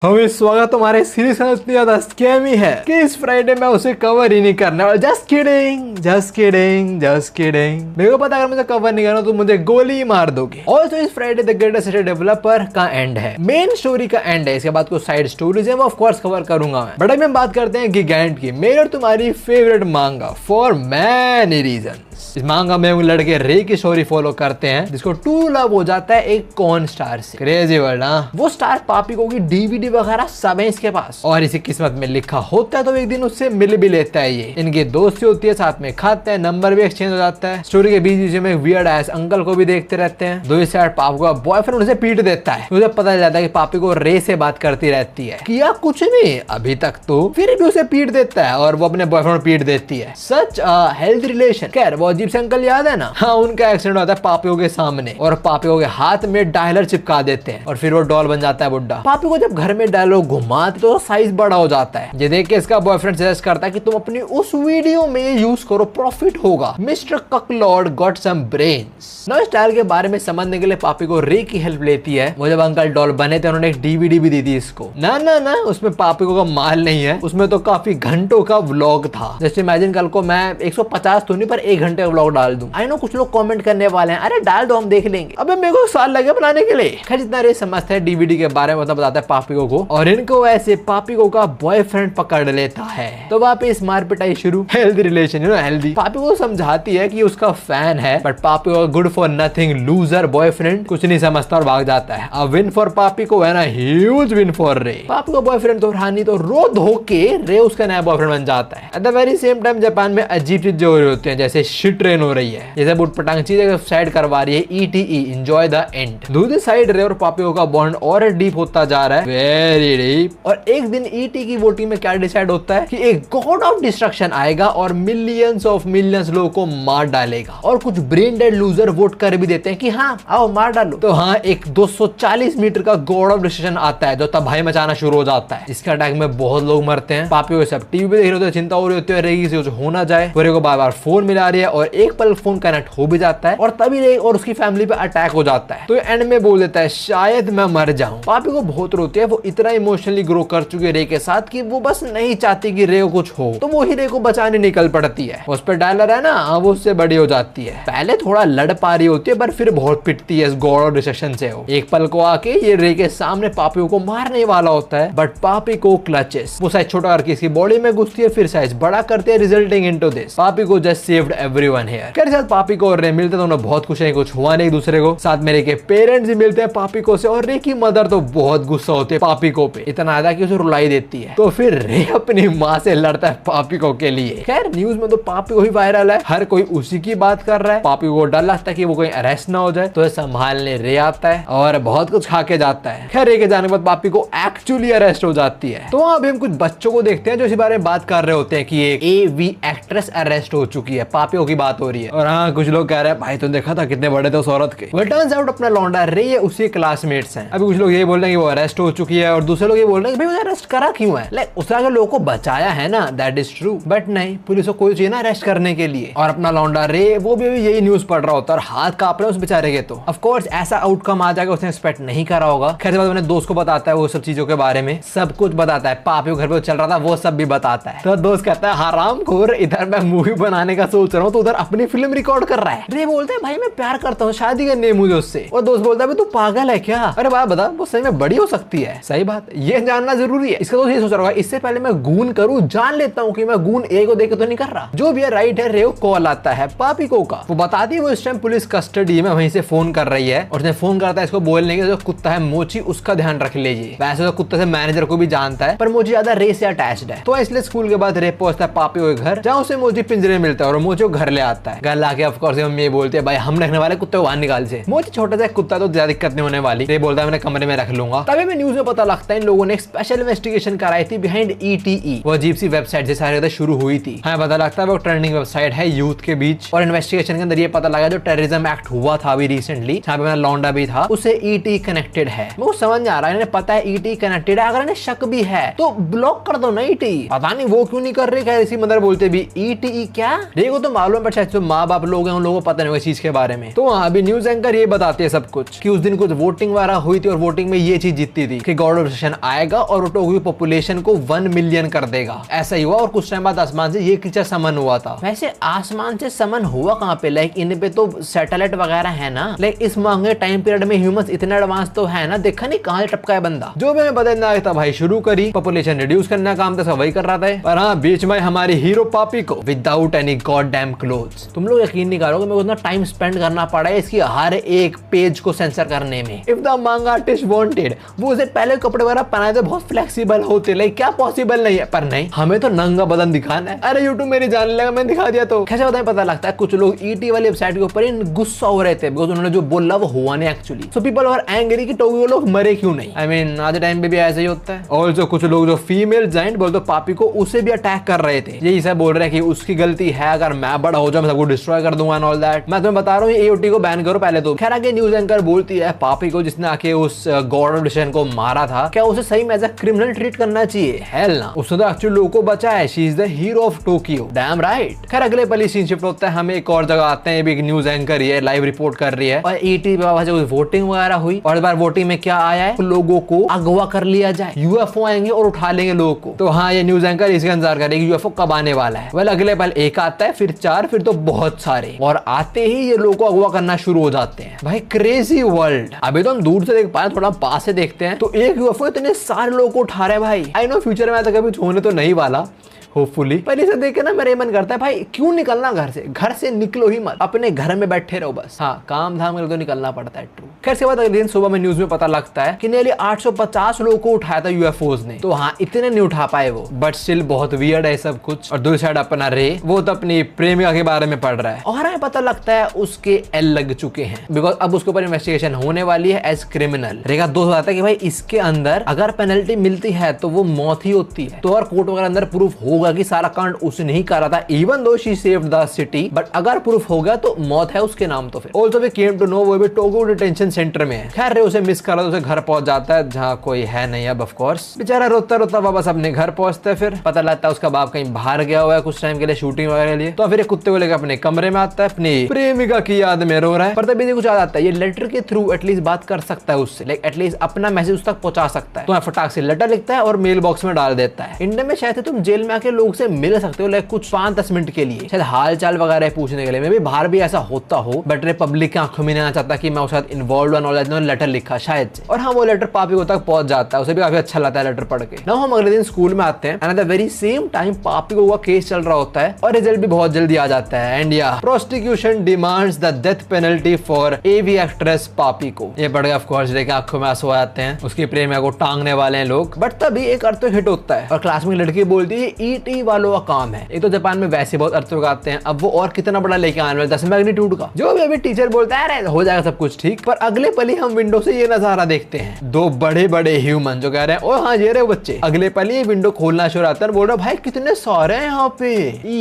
हमें स्वागत हमारे सीरीज का इतनी ज्यादा स्कैम ही है कि इस फ्राइडे में उसे कवर ही नहीं करना है। Just kidding, just kidding, just kidding. मेरे को पता अगर मुझे कवर नहीं करना तो मुझे गोली मार दोगे। ऑल्सो इस फ्राइडे द ग्रेटेस्ट डेवलपर का एंड है, मेन स्टोरी का एंड है। इसके बाद कुछ साइड स्टोरीज है वो ऑफ कोर्स कवर करूंगा मैं। बट अभी हम बात करते हैं गिगैंट की, मेरी और तुम्हारी फेवरेट मांगा फॉर मैनी रीजन। इस मांगा में लड़के रे की स्टोरी फॉलो करते हैं जिसको ट्रू लव हो जाता है एक कॉर्न स्टार से। क्रेजी वर्ल्ड ना, वो स्टार पापी को की डीवीडी वगैरह सब है इसके पास और इसी किस्मत में लिखा होता है तो एक दिन उससे मिल भी लेता है। ये इनकी दोस्ती होती है, साथ में खाते हैं, नंबर भी एक्सचेंज हो जाता है। स्टोरी के बीच में वियर्ड एस अंकल को भी देखते रहते हैं। दो साइड पापी का बॉयफ्रेंड उसे पीट देता है। उसे पता चल जाता है कि पापी को रे से बात करती रहती है, किया कुछ नहीं अभी तक तो, फिर भी उसे पीट देता है और वो अपने बॉयफ्रेंड पीट देती है। सच हेल्थ रिलेशन। खैर वो अजीब से अंकल याद है ना, हाँ उनका एक्सीडेंट होता है पापियों के सामने और पापियों के हाथ में डायलर चिपका देते हैं और फिर वो डॉल बन जाता है बुड्ढा। पापी को जब घर में डायलॉग घुमाते तो साइज बड़ा हो जाता है। ये देख के इसका बॉयफ्रेंड सजेस्ट करता है कि तुम अपनी उस वीडियो में ये यूज करो, प्रॉफिट होगा। Mister Cucklord got some brains. नए स्टाइल के बारे में समझने के लिए पापी को रे की हेल्प लेती है। वो जब अंकल डॉल बने थे उन्होंने एक डीवीडी भी दी थी इसको। ना ना ना, उसमें पापी को का माल नहीं है, उसमें तो काफी घंटों का व्लॉग था। जैसे इमेजिन कल को मैं 150 तो नहीं पर 1 घंटे का व्लॉग डाल दूं। आई नो कुछ लोग कमेंट करने वाले हैं अरे डाल दो हम देख लेंगे। अबे मेरे को साल लगे बनाने के लिए। खैर जितना रे समझते हैं डीवीडी के बारे में बताता है पापिको को और इनको ऐसे पापिको का बॉयफ्रेंड पकड़ लेता है तो वापस मार पिटाई शुरू। Healthy relation you know healthy. Papiko को समझाती है कि उसका फैन है but Papiko good for nothing loser boyfriend कुछ नहीं समझता और भाग जाता है। अब विन फॉर पापिको है ना, ह्यूज विन फॉर रे। पापिको बॉयफ्रेंड तो रानी तो रो धो के रे उसका नया बॉयफ्रेंड बन जाता है। At the very same time Japan में अजीब चीजें हो रही होती हैं, जैसे शिट ट्रेन हो रही है, जैसे बुट पटांग चीजें साइड करवा रही है। ETE enjoy the end. दूसरी साइड रे और पापिको का बॉन्ड और डीप होता जा रहा है, वेरी डीप। और एक दिन ET की वोटिंग में क्या डिसाइड होता है कि एक गॉड ऑफ डिस्ट्रक्शन आएगा और मिलियंस ऑफ मिलियंस लोगों को मार डालेगा। और कुछ ब्रेन डेड लूजर वोट कर भी देते हैं कि हाँ आओ मार डालो। तो हाँ एक 240 मीटर का गॉड ऑफ डिस्ट्रक्शन आता है जो तबाही मचाना शुरू हो जाता है। इसके अटैक में बहुत लोग मरते हैं। पापियों सब टीवी पे देख रहे होते हैं, चिंता हो रही होती है रेगी से कुछ हो ना जाए। पूरे को बार बार फोन मिला रही है और एक पल फोन कनेक्ट हो भी जाता है और तभी रे और उसकी फैमिली पे अटैक हो जाता है। तो एंड में बोल देता है शायद मैं मर जाऊं। पापी को बहुत रोती है, वो इतना इमोशनली ग्रो कर चुकी है रे के साथ कि वो बस नहीं चाहती कि रे को कुछ हो, तो वो ही रे को बचाने निकल पड़ती है। उस पर डायलर है ना, वो उससे बड़ी हो जाती है। पहले थोड़ा लड़ पा रही होती है पर फिर बहुत पिटती है इस गॉड ऑफ डिस्ट्रक्शन से। वो एक पल को आके ये रे के सामने पापी को मारने वाला होता है बट पापी को क्लचेस। वो साइज छोटा करके इसकी बॉडी में घुसती है, फिर साइज बड़ा करते हैं, रिजल्टिंग इनटू दिस पापी को जस्ट सेव्ड एवरीवन हियर। के साथ पापी को और रे मिलते तो उन्हें बहुत खुश है, कुछ हुआ नहीं एक दूसरे को। साथ में रे के पेरेंट्स भी मिलते हैं पापी को से और रे की मदर तो बहुत गुस्सा होती है पापी को पे, इतना ज्यादा कि उसे रुलाई देती है। तो फिर रे अपनी माँ से लड़ता है पापी को के लिए। खैर न्यूज में तो पापी को ही वायरल है, हर कोई उसी की बात कर रहा है। पापी को डर लगता है कि वो कोई अरेस्ट ना हो जाए तो संभालने रे आता है और बहुत कुछ खा के जाता है। खैर रे के जाने के बाद पापी को एक्चुअली अरेस्ट हो जाती है। तो अभी हम कुछ बच्चों को देखते हैं जो इस बारे में बात कर रहे होते हैं कि एक AV एक्ट्रेस अरेस्ट हो चुकी है, पापियों की बात हो रही है। और हाँ कुछ लोग कह रहे हैं भाई तुम देखा था कितने बड़े थे उस औरत के। बट टर्न्स आउट अपना लौंडा रे उसी क्लासमेट्स हैं। अभी कुछ लोग ये बोल रहे हैं कि वो अरेस्ट हो चुकी है और दूसरे लोग ये बोल रहे हैं कि भाई अरेस्ट करा क्यों है, लाइक उसने अगर लोगों को बचाया है ना, दैट इज ट्रू। बट नहीं, पुलिस को कोई चाहिए ना अरेस्ट करने के लिए। और अपना लौंडा रे वो भी यही न्यूज पढ़ रहा होता है और हाथ कांप रहे उस बेचारे के। तो ऑफ कोर्स ऐसा आउटकम आ जाएगा उसने एक्सपेक्ट नहीं करा होगा। खैर बाद अपने दोस्त को बताता है वो सब चीजों के बारे में, सब कुछ बताता है। पापी घर पे चल रहा था वो सब भी बताता है। तो दोस्त कहता है हरामखोर, इधर मैं मूवी बनाने का सोच रहा हूँ तो उधर अपनी फिल्म रिकॉर्ड कर रहा है। रे बोलता है भाई मैं प्यार करता हूँ, शादी करनी है मुझे उससे। और दोस्त बोलता है तू पागल है क्या, अरे बात बता वो सही में बड़ी हो सकती है। सही बात, ये जानना जरूरी है। इसका दोस्त ये सोच रहा होगा इससे पहले मैं गून करूँ, जान लेता हूँ कि मैं गून ए को देख के तो नहीं कर रहा। जो भी है राइट है। रे कॉल आता है पापिको का, वो बताती है वो इस टाइम पुलिस कस्टडी में वहीं से फोन कर रही है और फोन करता है इसको बोलने के जो कुत्ता है मोची उसका ध्यान रख लीजिए। वैसे तो कुत्ते से मैनेजर को भी जानता है पर मोची ज्यादा रे से अटैच्ड है। तो इसलिए स्कूल के बाद रे पहुंचता है पापिको के घर, जहाँ उसे मोची पिंजरे मिलता है और मोची को घर ले आता है। घर लाके ऑफ कोर्स मम्मी बोलती है भाई हम रखने वाले कुत्ते को बाहर निकाल से। मोची छोटा सा कुत्ता तो ज्यादा दिक्कत नहीं होने वाली। रे बोलता है मैं कमरे में रख लूंगा। तभी में न्यूज में पता लगता है इन लोगों ने एक स्पेशल इन्वेस्टिगेशन कराई थी बिहाइंड ETE। वो अजीब सी वेबसाइट से सारी शुरू हुई थी। हाँ पता लगता है वो ट्रेंडिंग वेबसाइट है यूथ के बीच। और इन्वेस्टिगेशन के अंदर ये पता लगा जो टेररिज्म एक्ट हुआ था अभी रिसेंटली, जहाँ पे मेरा लौंडा भी था, उसे ET कनेक्टेड है। वो समझ नहीं आ रहा है, इन्हें पता है ET कनेक्टेड है, अगर इन्हें शक भी है तो ब्लॉक कर दो ना ET। पता नहीं वो क्यों नहीं कर रहे। इसी मदर बोलते भी ETE क्या, रे को तो मालूम मालूम, पर शायद जो माँ बाप लोग हैं उन लोगों को पता नहीं होगा चीज के बारे में। तो हाँ, अभी न्यूज एंकर ये बताते हैं सब कुछ कि उस दिन कुछ वोटिंग वगैरह हुई थी और वोटिंग में ये चीज जीतती थी कि गॉड ऑफ सेशन आएगा और वो टोक्यो पॉपुलेशन को 1 मिलियन कर देगा। ऐसा ही हुआ और कुछ टाइम बाद आसमान से ये क्रीचर समन हुआ था। वैसे आसमान से समन हुआ कहाँ पे? लाइक इन पे तो सैटेलाइट वगैरह है ना। लाइक इस महंगे टाइम पीरियड में ह्यूमंस इतने एडवांस तो है ना, देखा नहीं कहाँ टपका है बंदा। जो भी हमें बदलना आया था भाई शुरू करी, पॉपुलेशन रिड्यूस करने का काम था, सब वही कर रहा था। और हाँ, बीच में हमारी हीरो पापी को without any god damn clothes. तुम लोग यकीन नहीं करोगे, मेरे को उतना टाइम स्पेंड करना पड़ा है इसकी हर एक पेज को सेंसर करने में। इफ द मांगा आर्टिस्ट वांटेड, वो उसे पहले कपड़े वगैरह पहनाए तो बहुत फ्लेक्सिबल होते, लाइक क्या पॉसिबल नहीं है, पर नहीं, हमें तो नंगा बदन दिखाना है। अरे यूट्यूब मेरी जान लेगा, मैंने दिखा दिया तो कैसे पता लगता है। कुछ लोग ईटी वाली वेबसाइट के ऊपर गुस्सा हो रहे थे बिकॉज़ उन्होंने जो बोला वो हुआ नहीं actually. So people were angry कि टोक्यो लोग मरे क्यों नहीं। आई मीन आज टाइम पे भी ऐसा ही होता है। और जो कुछ लोग जो फीमेल जायंट बोलते पापी को, उसे भी अटैक कर रहे थे। यही सब बोल रहे हैं कि उसकी गलती है, अगर मैं बड़ा हो जाऊं मैं सबको डिस्ट्रॉय कर दूंगा एंड ऑल दैट। मैं तुम्हें बता रहा हूँ एओटी को बैन करो पहले तो। खैर आगे न्यूज एंकर बोलती है पापी को जिसने आके उस गॉड ऑफ डिसीजन को मारा था, क्या उसे सही में एज अ क्रिमिनल ट्रीट करना चाहिए? हेल ना, उसने तो एक्चुअली लोगों को बचाया है। She is the hero of Tokyo, dam right. खैर अगले पल सीन शिफ्ट होता है, हमें एक और जगह आते हैं। एक न्यूज एंकर ही है, लाइव रिपोर्ट कर रही है और ईटी बाबा से वोटिंग वगैरह हुई और इस बार वोटिंग में क्या आया है, लोगों को अगवा कर लिया जाए, यूएफओ आएंगे और उठा लेंगे लोगों को। तो हाँ, ये न्यूज एंकर इसका इंतजार करेगी यूएफओ कब आने वाला है। वेल अगले पल एक आता है, फिर 4, फिर तो बहुत सारे, और आते ही ये लोगों को अगवा करना शुरू हो जाते हैं। भाई क्रेजी वर्ल्ड। अभी तो हम दूर से देख पाए, थोड़ा पास से देखते हैं तो एक यूएफओ इतने सारे लोगों को उठा रहे हैं भाई। आई नो फ्यूचर में ऐसा कभी होने तो नहीं वाला होपफुली, पर इसे देख के ना मेरा मन करता है भाई क्यों निकलना घर से निकलो ही मत, अपने घर में बैठे रहो बस। हाँ, काम धाम के तो निकलना पड़ता है, ट्रू। खैर इसके बाद अगले दिन सुबह में न्यूज में पता लगता है कि नियरली 850 लोगों को उठाया था यूएफओज ने। तो हाँ, इतने नहीं उठा पाए वो, बट स्टिल बहुत वियर्ड है सब कुछ। और दूसरी साइड अपना रे, वो तो अपनी प्रेमिका के बारे में पढ़ रहा है और हमें पता लगता है उसके एल लग चुके हैं बिकॉज अब उसके ऊपर इन्वेस्टिगेशन होने वाली है एज क्रिमिनल। रेखा दोस्त बताता है कि भाई इसके अंदर अगर पेनल्टी मिलती है तो वो मौत ही होती है। तो और कोर्ट वगैरह अंदर प्रूफ होगा कि सारा कांड उसने ही करा था, even though she saved the city, but अगर प्रूफ हो गया तो मौत है उसके नाम। तो फिर also we came to know वो भी टोक्यो डिटेंशन सेंटर में है। खैर रे उसे मिस कर रहा तो उसे घर पहुंच जाता है जहाँ कोई है नहीं अब, ऑफ कोर्स। बेचारा रोता रोता वापस अपने घर पहुंचता है। फिर पता लगता है उसका बाप कहीं बाहर गया हुआ है कुछ टाइम के लिए शूटिंग वगैरह के लिए। तो फिर एक कुत्ते को लेकर अपने कमरे में आता है, अपनी प्रेमिका की याद में रो रहा है। पर तभी कुछ याद आता है, ये लेटर के थ्रू एटलीस्ट बात कर सकता है उससे, लाइक एटलीस्ट अपना मैसेज उस तक पहुंचा सकता है। तो फटाक से लेटर लिखता है और मेल बॉक्स में डाल देता है। इंडिया में शायद तुम जेल में आके लोग से मिल सकते हो, लाइक कुछ 5-10 मिनट के लिए, शायद हाल चाल वगैरह पूछने के लिए। मे भी बाहर भी ऐसा होता हो, बट पब्लिक की आंखों में नहीं आना चाहता कि मैं उसके साथ इन्वॉल्व हूं, लेटर लिखा शायद से। और हाँ, वो लेटर पापी को तक पहुंच जाता है, उसे भी काफी अच्छा लगता है लेटर पढ़ के। नाउ हम अगले दिन स्कूल में आते हैं and at the very same time पापी को केस चल रहा होता है और रिजल्ट भी बहुत जल्दी आ जाता है। एंड या prosecution demands the death penalty for AV actress पापी को। ये पढ़ के ऑफ कोर्स देखिए आंखों में आंसू आ जाते हैं, उसकी प्रेमिका को टांगने वाले हैं लोग। बट तभी एक अर्थक्वेक हिट होता है और क्लास में लड़की बोलती है ईटी वालों का काम है। एक तो जापान में वैसे बहुत अर्थक्वेक आते हैं, अब वो और कितना बड़ा लेके आने वाले 10 मैग्नीट्यूड का। जो भी अभी टीचर बोलता है हो जाएगा सब कुछ ठीक, पर अगले पल ही हम विंडो से ये नजारा देखते हैं, 2 बड़े बड़े ह्यूमन जो कह रहे हैं ओ हाँ ये रहे बच्चे। अगले पल ही विंडो खोलना शुरू आता है, बोल रहा भाई कितने सारे हैं यहाँ पे।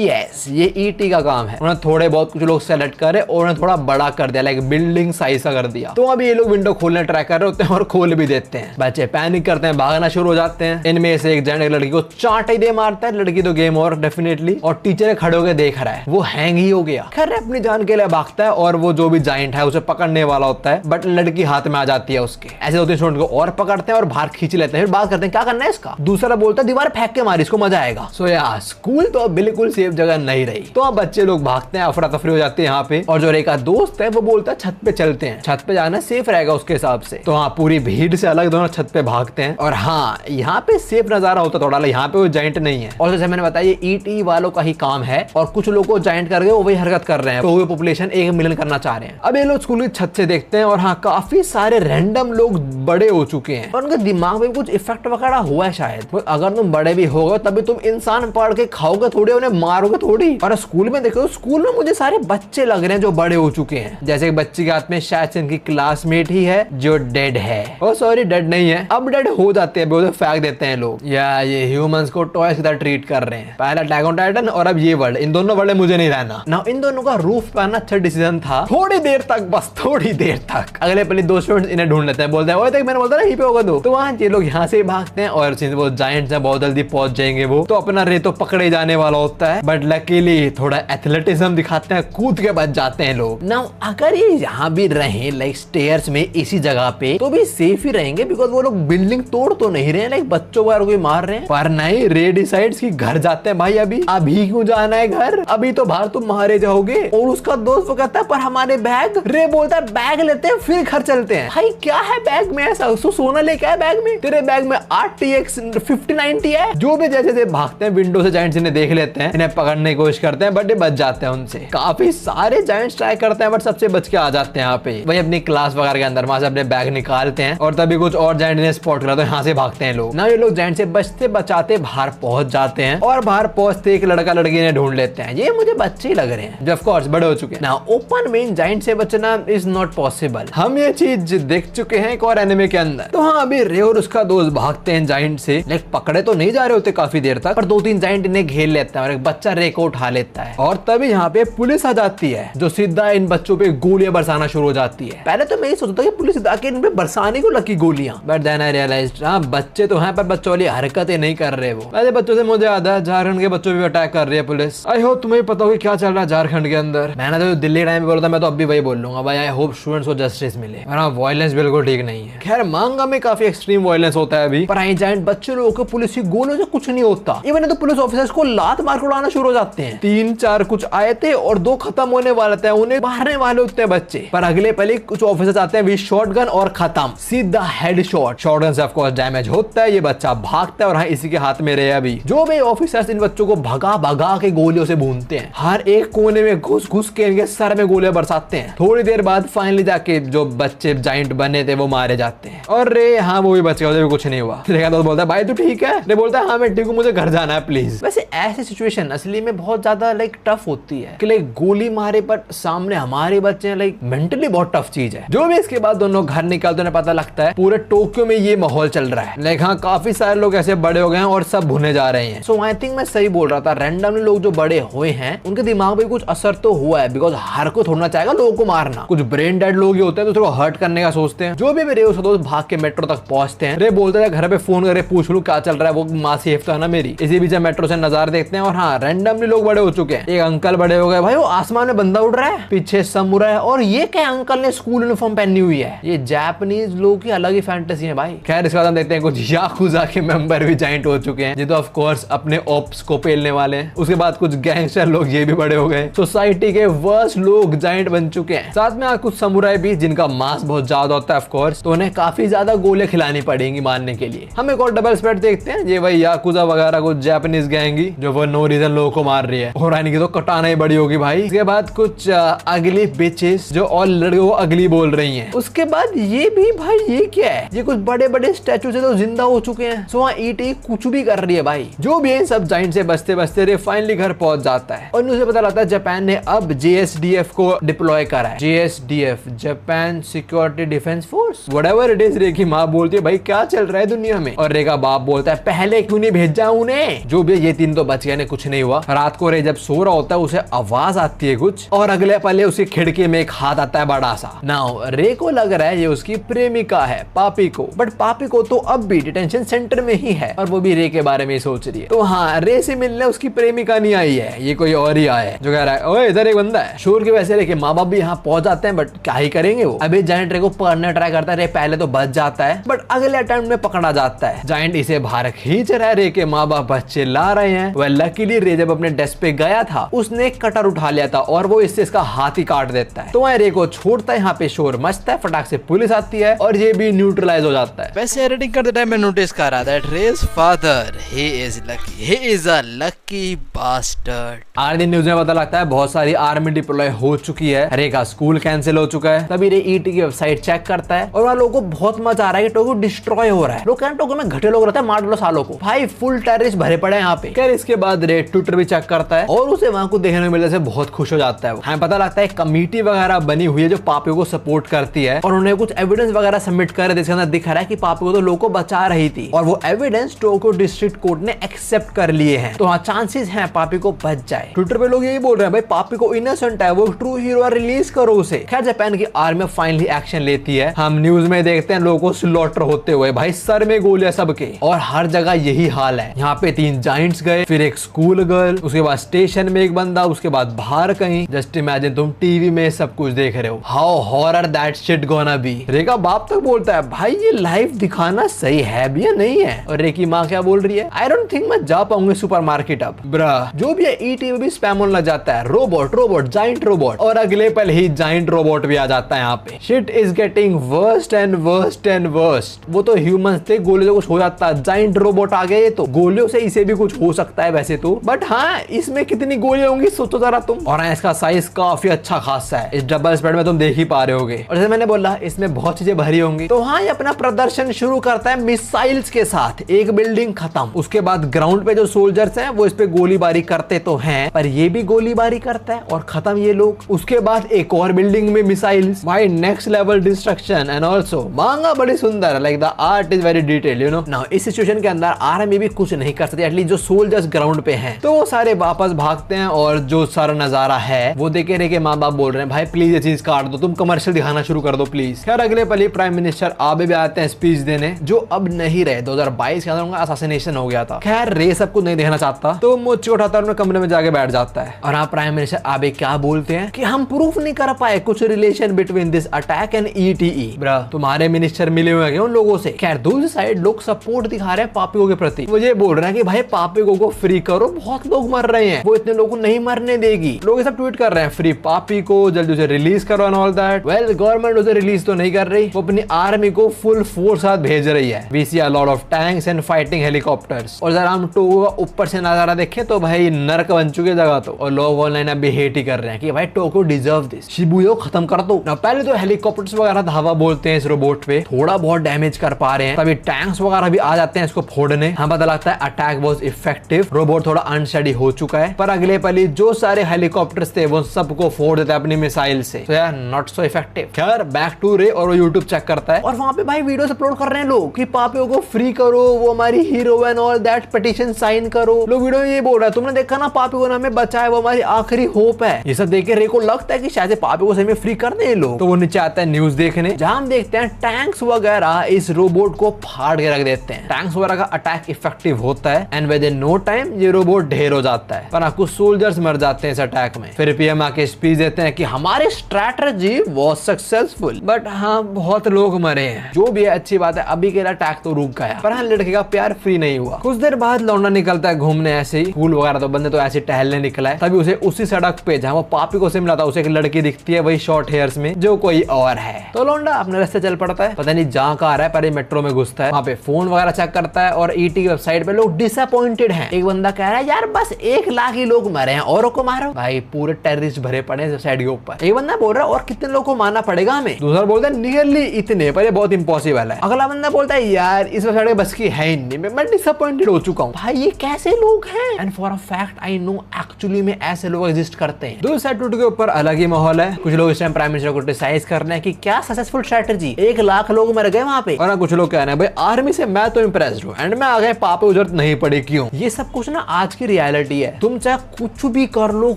यस, ये ईटी का काम है। उन्होंने थोड़े बहुत कुछ लोग सेलेक्ट करे और उन्हें थोड़ा बड़ा कर दिया, लाइक बिल्डिंग साइज का कर दिया। तो अभी ये लोग विंडो खोलने ट्राई कर रहे होते हैं और खोल भी देते हैं। बच्चे पैनिक करते हैं, भागना शुरू हो जाते हैं। इनमें से एक जन एक लड़की को चाट ही दे मारता है, लड़की तो गेम ओवर डेफिनेटली, और टीचर खड़े होकर देख रहा है, वो हैंग ही हो गया। खैर अपनी जान के लिए भागता है और वो जो भी जाइंट है उसे पकड़ने वाला होता है, बट लड़की हाथ में आ जाती है उसके। ऐसे 2-3 स्टूडेंट को और पकड़ते हैं और बाहर खींच लेते हैं। फिर बात करते हैं क्या करना है इसका। दूसरा बोलता है दीवार फेंक के मार, इसको मजा आएगा। सो यार स्कूल तो बिल्कुल सेफ जगह नहीं रही। तो अब बच्चे लोग भागते हैं, अफरा तफरी हो जाती है यहाँ पे। और जो रेखा दोस्त है वो बोलता है छत पे चलते हैं, छत पे जाना सेफ रहेगा उसके हिसाब से। तो हाँ, पूरी भीड़ से अलग दोनों छत पे भागते हैं। और हाँ, यहाँ पे सेफ नजारा होता थोड़ा, यहाँ पे वो जाइंट नहीं है। और जैसे मैंने बताया ये ईटी वालों का ही काम है और कुछ लोग को जाइंट करके वो वही हरकत कर रहे हैं। तो वो पॉपुलेशन 1 मिलियन करना चाह रहे हैं। अब ये लोग स्कूल की छत से देखते हैं और हाँ, काफी सारे रैंडम लोग बड़े हो चुके हैं और उनके दिमाग में कुछ इफेक्ट वगैरह हुआ है शायद। अगर तुम बड़े भी हो गए तभी तुम इंसान पढ़ के खाओगे थोड़ी, उन्हें मारोगे थोड़ी। और स्कूल में देखो, स्कूल में मुझे सारे बच्चे लग रहे हैं जो बड़े हो चुके हैं। जैसे बच्चे के हाथ में शायद से इनकी क्लासमेट ही है जो डेड है। सॉरी, डेड नहीं है, अब डेड हो जाते हैं, फेंक देते हैं लोग। या ये ह्यूमंस को टॉयज की तरह ट्रीट कर रहे हैं, पहला अटैक ऑन टाइटन और अब ये वर्ल्ड, इन दोनों वर्ल्ड मुझे नहीं रहना ना। इन दोनों का रूफ पे आना अच्छा डिसीजन था, थोड़ी देर तक, बस थोड़ी देर तक। अगले पहले दो स्टूडेंट्स इन्हें ढूंढ लेते हैं, बोलते हैं ओए देख मैंने बोलता ना यहीं पे होगा तो वहां ये लोग यहाँ से भागते हैं और वो जायंट्स हैं बहुत जल्दी पहुंच जाएंगे वो, तो अपना रे तो पकड़े जाने वाला होता है, बट लकीली थोड़ा एथलेटिज्म दिखाते हैं, कूद के बच जाते हैं लोग। ना अगर ये यहाँ भी रहे लाइक स्टेयर्स में इसी जगह पे तो भी सेफ ही रहेंगे, बिकॉज वो लोग बिल्डिंग तोड़ तो नहीं रहे हैं, लाइक बच्चों वगैरह को मार रहे हैं। पर नहीं, रे डिसाइड्स कि घर जाते हैं भाई, अभी क्यों जाना है घर, अभी तो बाहर तुम मारे जाओगे। और उसका दोस्त वो कहता है पर हमारे बैग, रे बोलता है बैग लेते हैं फिर घर चलते हैं। भाई क्या है बैग में ऐसा, सोना लेके आया बैग में, तेरे बैग में 8TX 5090 है। जो भी जैसे भागते हैं विंडो से जायंट्स इन्हें देख लेते हैं, इन्हें पकड़ने की कोशिश करते हैं बट ये बच जाते हैं उनसे। काफी सारे जायंट्स ट्राई करते हैं बट सबसे बच के आ जाते हैं यहाँ पे। वही अपनी क्लास वगैरह के अंदर वहां से अपने बैग निकालते हैं और तभी कुछ और जायंट इन्हें स्पॉट करा तो यहाँ से भागते हैं लोग ना। ये लोग जायंट से बचते बचाते बाहर पहुंच जाते हैं और बाहर पहुंचते एक लड़का लड़की ने ढूंढ लेते हैं। ये मुझे बच्चे ही लग रहे हैं जो ऑफ कोर्स बड़े हो चुके हैं ना। ओपन में जायंट से बचना इज नॉट पॉसिबल, हम ये चीज देख चुके हैं एक और एनिमे के अंदर। तो हाँ, अभी रे और उसका दोस्त भागते हैं जायंट से, लाइक पकड़े तो नहीं जा रहे होते काफी देर तक, पर 2-3 जायंट इन्हें घेर लेता है और एक बच्चा रे को उठा लेता है। और तभी यहाँ पे पुलिस आ जाती है जो सीधा इन बच्चों पे गोलियां बरसाना शुरू हो जाती है। पहले तो मैं ये सोचता था कि पुलिस आके इन पे बरसाने को लगी गोलियां, बट देन आई रियलाइज्ड हाँ बच्चे तो हैं पर बच्चों वाली हरकतें नहीं कर रहे वो। ऐसे बच्चों से मुझे याद है झारखंड के बच्चों पे अटैक कर रही है पुलिस। आई होप तुम्हें पता होगा क्या चल रहा है झारखंड के अंदर। मैंने तो दिल्ली टाइम में बोला था, मैं तो अभी वही बोल लूंगा भाई, आई होप स्टूडेंट्स को जस्टिस मिले। वायलेंस बिल्कुल ठीक नहीं है। खैर मांगा में काफी एक्सट्रीम वायलेंस होता है अभी, पर आई जायंट बच्चे लोगों को पुलिस की गोलियों से कुछ नहीं होता। इवन तो पुलिस ऑफिसर्स को लात मार कर उड़ाना शुरू हो जाते हैं। 3-4 कुछ आए थे और 2 खत्म होने वाले थे, उन्हें मारने वाले होते हैं बच्चे। पर अगले पहले कुछ ऑफिसर्स आते हैं विद शॉटगन और खत्म, सीधा हेडशॉट। शॉटगन से ऑफ कोर्स डैमेज होता है, ये बच्चा भागता है और हाँ इसी के हाथ में रहे अभी। जो भी ऑफिसर्स इन बच्चों को भगा भगा के गोलियों से भूनते हैं, हर एक कोने में घुस घुस के इनके सर में गोलियां बरसाते हैं। थोड़ी देर बाद फाइनली जाके जो बच्चे जायंट बने थे वो मारे जाते हैं और रे हाँ वो भी बच गया, उसे भी कुछ नहीं हुआ। तो बोलता है भाई तू ठीक है, रे बोलता है हाँ मैं ठीक हूँ, मुझे घर जाना है प्लीज। वैसे ऐसी सिचुएशन असली में बहुत ज्यादा लाइक टफ होती है कि लाइक गोली मारे पर सामने हमारे बच्चे हैं, लाइक मेंटली बहुत टफ चीज है। जो भी इसके बाद दोनों घर निकलते हैं पता लगता है पूरे टोक्यो में ये माहौल चल रहा है, लाइक हाँ काफी सारे लोग ऐसे बड़े हो गए हैं और सब भुने जा रहे हैं। सो आई थिंक मैं सही बोल रहा था, रैंडमली लोग जो बड़े हुए हैं उनके दिमाग में कुछ असर तो हुआ है, बिकॉज हर को थोड़ा चाहेगा लोगों को मारना। कुछ ब्रेन डेड लोग होते हैं तो थोड़ा हर्ट करने का सोचते हैं। जो भी रे उसका दोस्त भाग के मेट्रो तक पहुंचते हैं, रे बोलते हैं घर पे फोन करके पूछ लूं क्या चल रहा है, वो माँ सेफ तो है ना मेरी। इसी बीच मेट्रो से नजारा देखते हैं और हाँ रैंडमली लोग बड़े हो चुके हैं। एक अंकल बड़े हो गए भाई, वो आसमान में बंदा उड़ रहा है, पीछे समुराई है और ये क्या अंकल ने स्कूल यूनिफॉर्म पहनी हुई है। ये जापानीज लोगों की अलग ही फैंटेसी है भाई। खैर इसके बाद हम देखते हैं कुछ याकुजा के मेंबर भी जायंट हो चुके हैं, जो तो ऑफ कोर्स अपने ऑप्स को पेलने वाले हैं। उसके बाद कुछ गैंगस्टर लोग ये भी बड़े हो गए, सोसाइटी के वर्स्ट लोग जायंट बन चुके हैं। साथ में कुछ समुराई भी जिनका मांस बहुत ज्यादा होता है ऑफ कोर्स, तो उन्हें काफी ज्यादा गोलियां खिलानी पड़ेंगी मारने के लिए। हम एक और डबल स्प्रेड देखते हैं, ये वही याकुजा वगैरह कुछ जापानीज गैंगी जो वो नो रीजन लोगों को मार रही है और रानी की तो कटाना ही बड़ी होगी भाई। इसके बाद कुछ अगली बिचेस जो और लड़कों को अगली बोल रही हैं। उसके बाद ये भी भाई ये क्या है, ये कुछ बड़े बड़े स्टैचू से तो जिंदा हो चुके हैं, सो ईट कुछ भी कर रही है भाई। जो भी है सब जायंट से बचते बचते रे फाइनली घर पहुंच जाता है और उसे पता लगता है जापान ने अब JSDF को डिप्लॉय करा है। JSDF Japan security defence force whatever it is. रे की माँ बोलती है भाई क्या चल रहा है दुनिया में, और रे का बाप बोलता है पहले क्यों नहीं भेजा उन्हें। जो भी ये 3 तो बच गए, कुछ नहीं हुआ। रात को रे जब सो रहा होता है उसे आवाज आती है कुछ, और अगले पल उसकी खिड़की में एक हाथ आता है बड़ा सा। नाउ रे को लग रहा है ये उसकी प्रेमिका है पापी को, बट पापी को तो अब भी डिटेंशन सेंटर में ही है और वो भी रे के बारे में सोच रही है। तो हाँ रे से मिलने उसकी प्रेमिका नहीं आई है, ये कोई और ही आया है जो कह रहा है ओए इधर एक बंदा है। शोर के वैसे रे के माँ बाप भी यहाँ पहुंच जाते हैं, बट क्या ही करेंगे वो। अभी जायंट रे को पकड़ने ट्राई करता है, रे पहले तो बच जाता है बट अगले अटेम्प्ट में पकड़ा जाता है। जायंट इसे बाहर खींच रहा है, रे के माँ बाप बच्चे ला रहे हैं। वह लकीली रे जब अपने डेस्क पे गया था उसने कटर उठा लिया था और वो इससे इसका हाथ ही काट देता है। तो वह रे को छोड़ता है, यहाँ पे शोर मचता है, फटाक से पुलिस आती है और ये भी न्यूट्रलाइज हो जाता है। वैसे एडिटिंग करते टाइम मैं नोटिस कर रहा था रेस father he is a lucky bastard. आर दिन न्यूज में पता लगता है बहुत सारी आर्मी डिप्लॉय हो चुकी है, रे का स्कूल कैंसिल हो चुका है। तभी रे ईटी की वेबसाइट चेक करता है और वहाँ लोगों को बहुत मजा आ रहा है कि टोक्यो डिस्ट्रॉय हो रहा है। लोग कहते टोक्यो में घटे लोग रहते हैं, मार लो सालों को भाई, फुल टेररिस्ट भरे पड़े यहाँ पे। खैर इसके बाद रे ट्विटर भी चेक करता है और उसे वहाँ को देखने को मिलने से बहुत खुश हो जाता है। हमें पता लगता है कमेटी वगैरह बनी हुई है जो पापियों को सपोर्ट करती है और उन्हें कुछ एविडेंस वगैरह सबमिट कर जिसके अंदर दिख रहा है कि पापियों को तो लोगों को बचा रही थी और वो एविडेंस टोक्यो डिस्ट्रिक्ट कोर्ट ने एक्सेप्ट एक्सेप्ट कर लिए हैं, तो हाँ चांसेस हैं पापी को बच जाए। ट्विटर पे लोग यही बोल रहे हैं भाई पापी को इनोसेंट है, वो ट्रू हीरो है, रिलीज करो उसे। खैर जापान की आर्मी फाइनली एक्शन लेती है। हम न्यूज में देखते हैं लोगों को स्लॉटर होते हुए, भाई सर में गोलियां सबके, और हर जगह यही हाल है। यहाँ पे 3 जाइंट्स गए, फिर एक स्कूल गर्ल, उसके बाद स्टेशन में एक बंदा, उसके बाद बाहर कहीं। जस्ट इमेजिन तुम टीवी में सब कुछ देख रहे हो, how horror that shit gonna be. रे का बाप तक बोलता है भाई ये लाइव दिखाना सही है भी या नहीं है, और रे की माँ क्या बोल रही है, आई डोंट थिंक मैं जा पाऊंगी सुपरमार्केट अब। ब्रा जो भी है ईटी में भी स्पैम होने लग जाता है, रोबोट रोबोट जाइंट रोबोट, और अगले पल ही जाइंट रोबोट भी आ जाता है यहाँ पे। Shit is getting worst and worst and worst. वो तो ह्यूमंस थे, गोलियों से कुछ हो जाता है, जाइंट रोबोट आ गए तो गोलियों से इसे भी कुछ हो सकता है वैसे तो, बट हाँ इसमें कितनी गोलियां होंगी सोचो जरा तुम। और हाँ इसका साइज काफी अच्छा खासा है, इस डबल स्प्रेड में तुम देख ही पा रहे होगे। और जैसे मैंने बोला इसमें बहुत चीजें भरी होंगी। तो हाँ ये अपना प्रदर्शन शुरू करता है मिसाइल्स के साथ। एक बिल्डिंग खत्म, उसके बाद ग्राउंड पे जो सोल्जर्स हैं वो इस पे गोलीबारी करते तो हैं, पर ये भी गोलीबारी करता है और खत्म ये लोग। उसके बाद एक और बिल्डिंग में मिसाइल्स, भाई next level destruction. And also मांगा बड़ी सुंदर, like the art is very detail you know. Now इस सिचुएशन के अंदर आर्मी भी कुछ नहीं कर सकती, एटलीस्ट जो सोल्जर्स ग्राउंड पे हैं तो वो सारे वापस भागते हैं। और जो सारा नजारा है वो देखे रहे के माँ बाप बोल रहे हैं भाई प्लीज ये चीज काट दो, तुम कमर्शियल दिखाना शुरू कर दो प्लीज। खैर अगले पल ही प्राइम मिनिस्टर आबे भी आते हैं स्पीच देने, जो अब नहीं रहे। 2022 के अंदर उनका असैसिनेशन हो गया था। खैर रे सबको नहीं देखना चाहता तो मुझे उठाता है, कमरे में जाके बैठ जाता है। और आप प्राइम मिनिस्टर आबे क्या बोलते हैं कि हम प्रूफ नहीं कर पाए कुछ relation between this attack and ETE. ब्रा तुम्हारे मिनिस्टर मिले हुए हैं उन लोगों से। खैर दूसरी साइड लोग सपोर्ट दिखा रहे हैं पापियों के प्रति, वो ये बोल रहे हैं कि भाई पापियों को फ्री करो, बहुत लोग मर रहे हैं, वो इतने लोगों को नहीं मरने देगी। लोग सब ट्वीट कर रहे हैं फ्री पापी को, जल्दी उसे रिलीज करो and all that. Well government उसे रिलीज तो नहीं कर रही, वो अपनी आर्मी को फुल फोर्स साथ भेज रही है। We see a lot of tanks and fighting helicopters. और जरा हम टोगो का ऊपर से नजारा देखें तो भाई नर्क बन चुके जगह तो, और लोग ऑनलाइन अभी हेट ही कर रहे हैं कि भाई टोक्यो डिजर्व दिस, शिबुया खत्म कर दो ना। पहले तो हेलीकॉप्टर्स वगैरह धावा बोलते हैं इस रोबोट पे, थोड़ा बहुत डैमेज कर पा रहे हैं, तभी टैंक्स वगैरह भी आ जाते हैं इसको फोड़ने। हाँ पता लगता है अटैक वाज इफेक्टिव, रोबोट थोड़ा अनस्टडी हो चुका है। पर अगले पल ही जो सारे हेलीकॉप्टर्स थे वो सबको फोड़ देते हैं अपनी मिसाइल से, तो यार नॉट सो इफेक्टिव। खैर बैक टू रे, और वो यूट्यूब चेक करता है और वहां पे भाई वीडियोस अपलोड कर रहे हैं लोग कि पापियों को फ्री करो, वो हमारी hero and all that, petition sign करो। लोग वीडियो में ये बोल रहा है तुमने देखा ना पापियों को हमें बचाए, वो हमारी आखिरी होप है। ये सब देख के रे को लगता है कि शायद पापियों को सही में फ्री कर दे लोग, तो वो नीचे आता है न्यूज देखने, जहां हम देखते हैं टैंक्स वगैरह इस रोबोट को फाड़ के रख देते हैं। टैंक्स वगैरह का अटैक इफेक्टिव होता है and within no time ये रोबोट ढेर हो जाता है, पर कुछ सोल्जर्स मर जाते हैं इस अटैक में। फिर पीएम आके स्पीच देते हैं कि हमारी स्ट्रैटेजी वाज सक्सेसफुल, बट हाँ बहुत लोग मरे हैं। जो भी है अच्छी बात है, अभी के लिए अटैक तो रुक गया, पर हाँ लड़के का प्यार फ्री नहीं हुआ। कुछ देर बाद लौंडा निकलता है घूमने, ऐसे ही फूल वगैरह तो बंदे तो ऐसे टहलने निकला है, तभी उसे उसी सड़क पे जहाँ वो पापी को से मिला था उसे एक लड़की दिखती है, वही शॉर्ट हेयर्स में, जो कोई और है। तो लौंडा अपने रास्ते चल पड़ता है, पता नहीं जहाँ का आ रहा है, पर मेट्रो में घुसता है, वहाँ पे फोन वगैरह चेक करता है और ईटी की वेबसाइट पे लोग डिसअपॉइंटेड हैं। एक बंदा कह रहा है यार बस 1 लाख ही लोग मरे हैं, औरों को मारो। भाई पूरे टेररिस्ट भरे पड़े हैं वेबसाइट के ऊपर। एक बंदा बोल रहा है और कितने लोगों को मारना पड़ेगा हमें, दूसरा बोलता है नियरली इतने, पर ये बहुत इंपॉसिबल है। अगला बंदा बोलता है यार इस वेबसाइट के बस की है ही नहीं, मैं डिसअपॉइंटेड हो चुका हूँ। भाई ये कैसे लोग हैं? And for a fact I know actually में ऐसे लोग एग्जिस्ट करते हैं। दो साइड के ऊपर अलग ही माहौल है। कुछ लोग इस टाइम प्राइम मिनिस्टर को क्रिटिसाइज कर रहे हैं कि क्या सक्सेसफुल स्ट्रेटजी, 1 लाख लोग मर गए वहां पे, और कुछ लोग कह रहे हैं भाई आर्मी से मैं तो इंप्रेस्ड हूँ एंड मैं आ गए पापे जरूरत नहीं पड़ी क्यों। ये सब कुछ ना आज की रियलिटी है, तुम चाहे कुछ भी कर लो,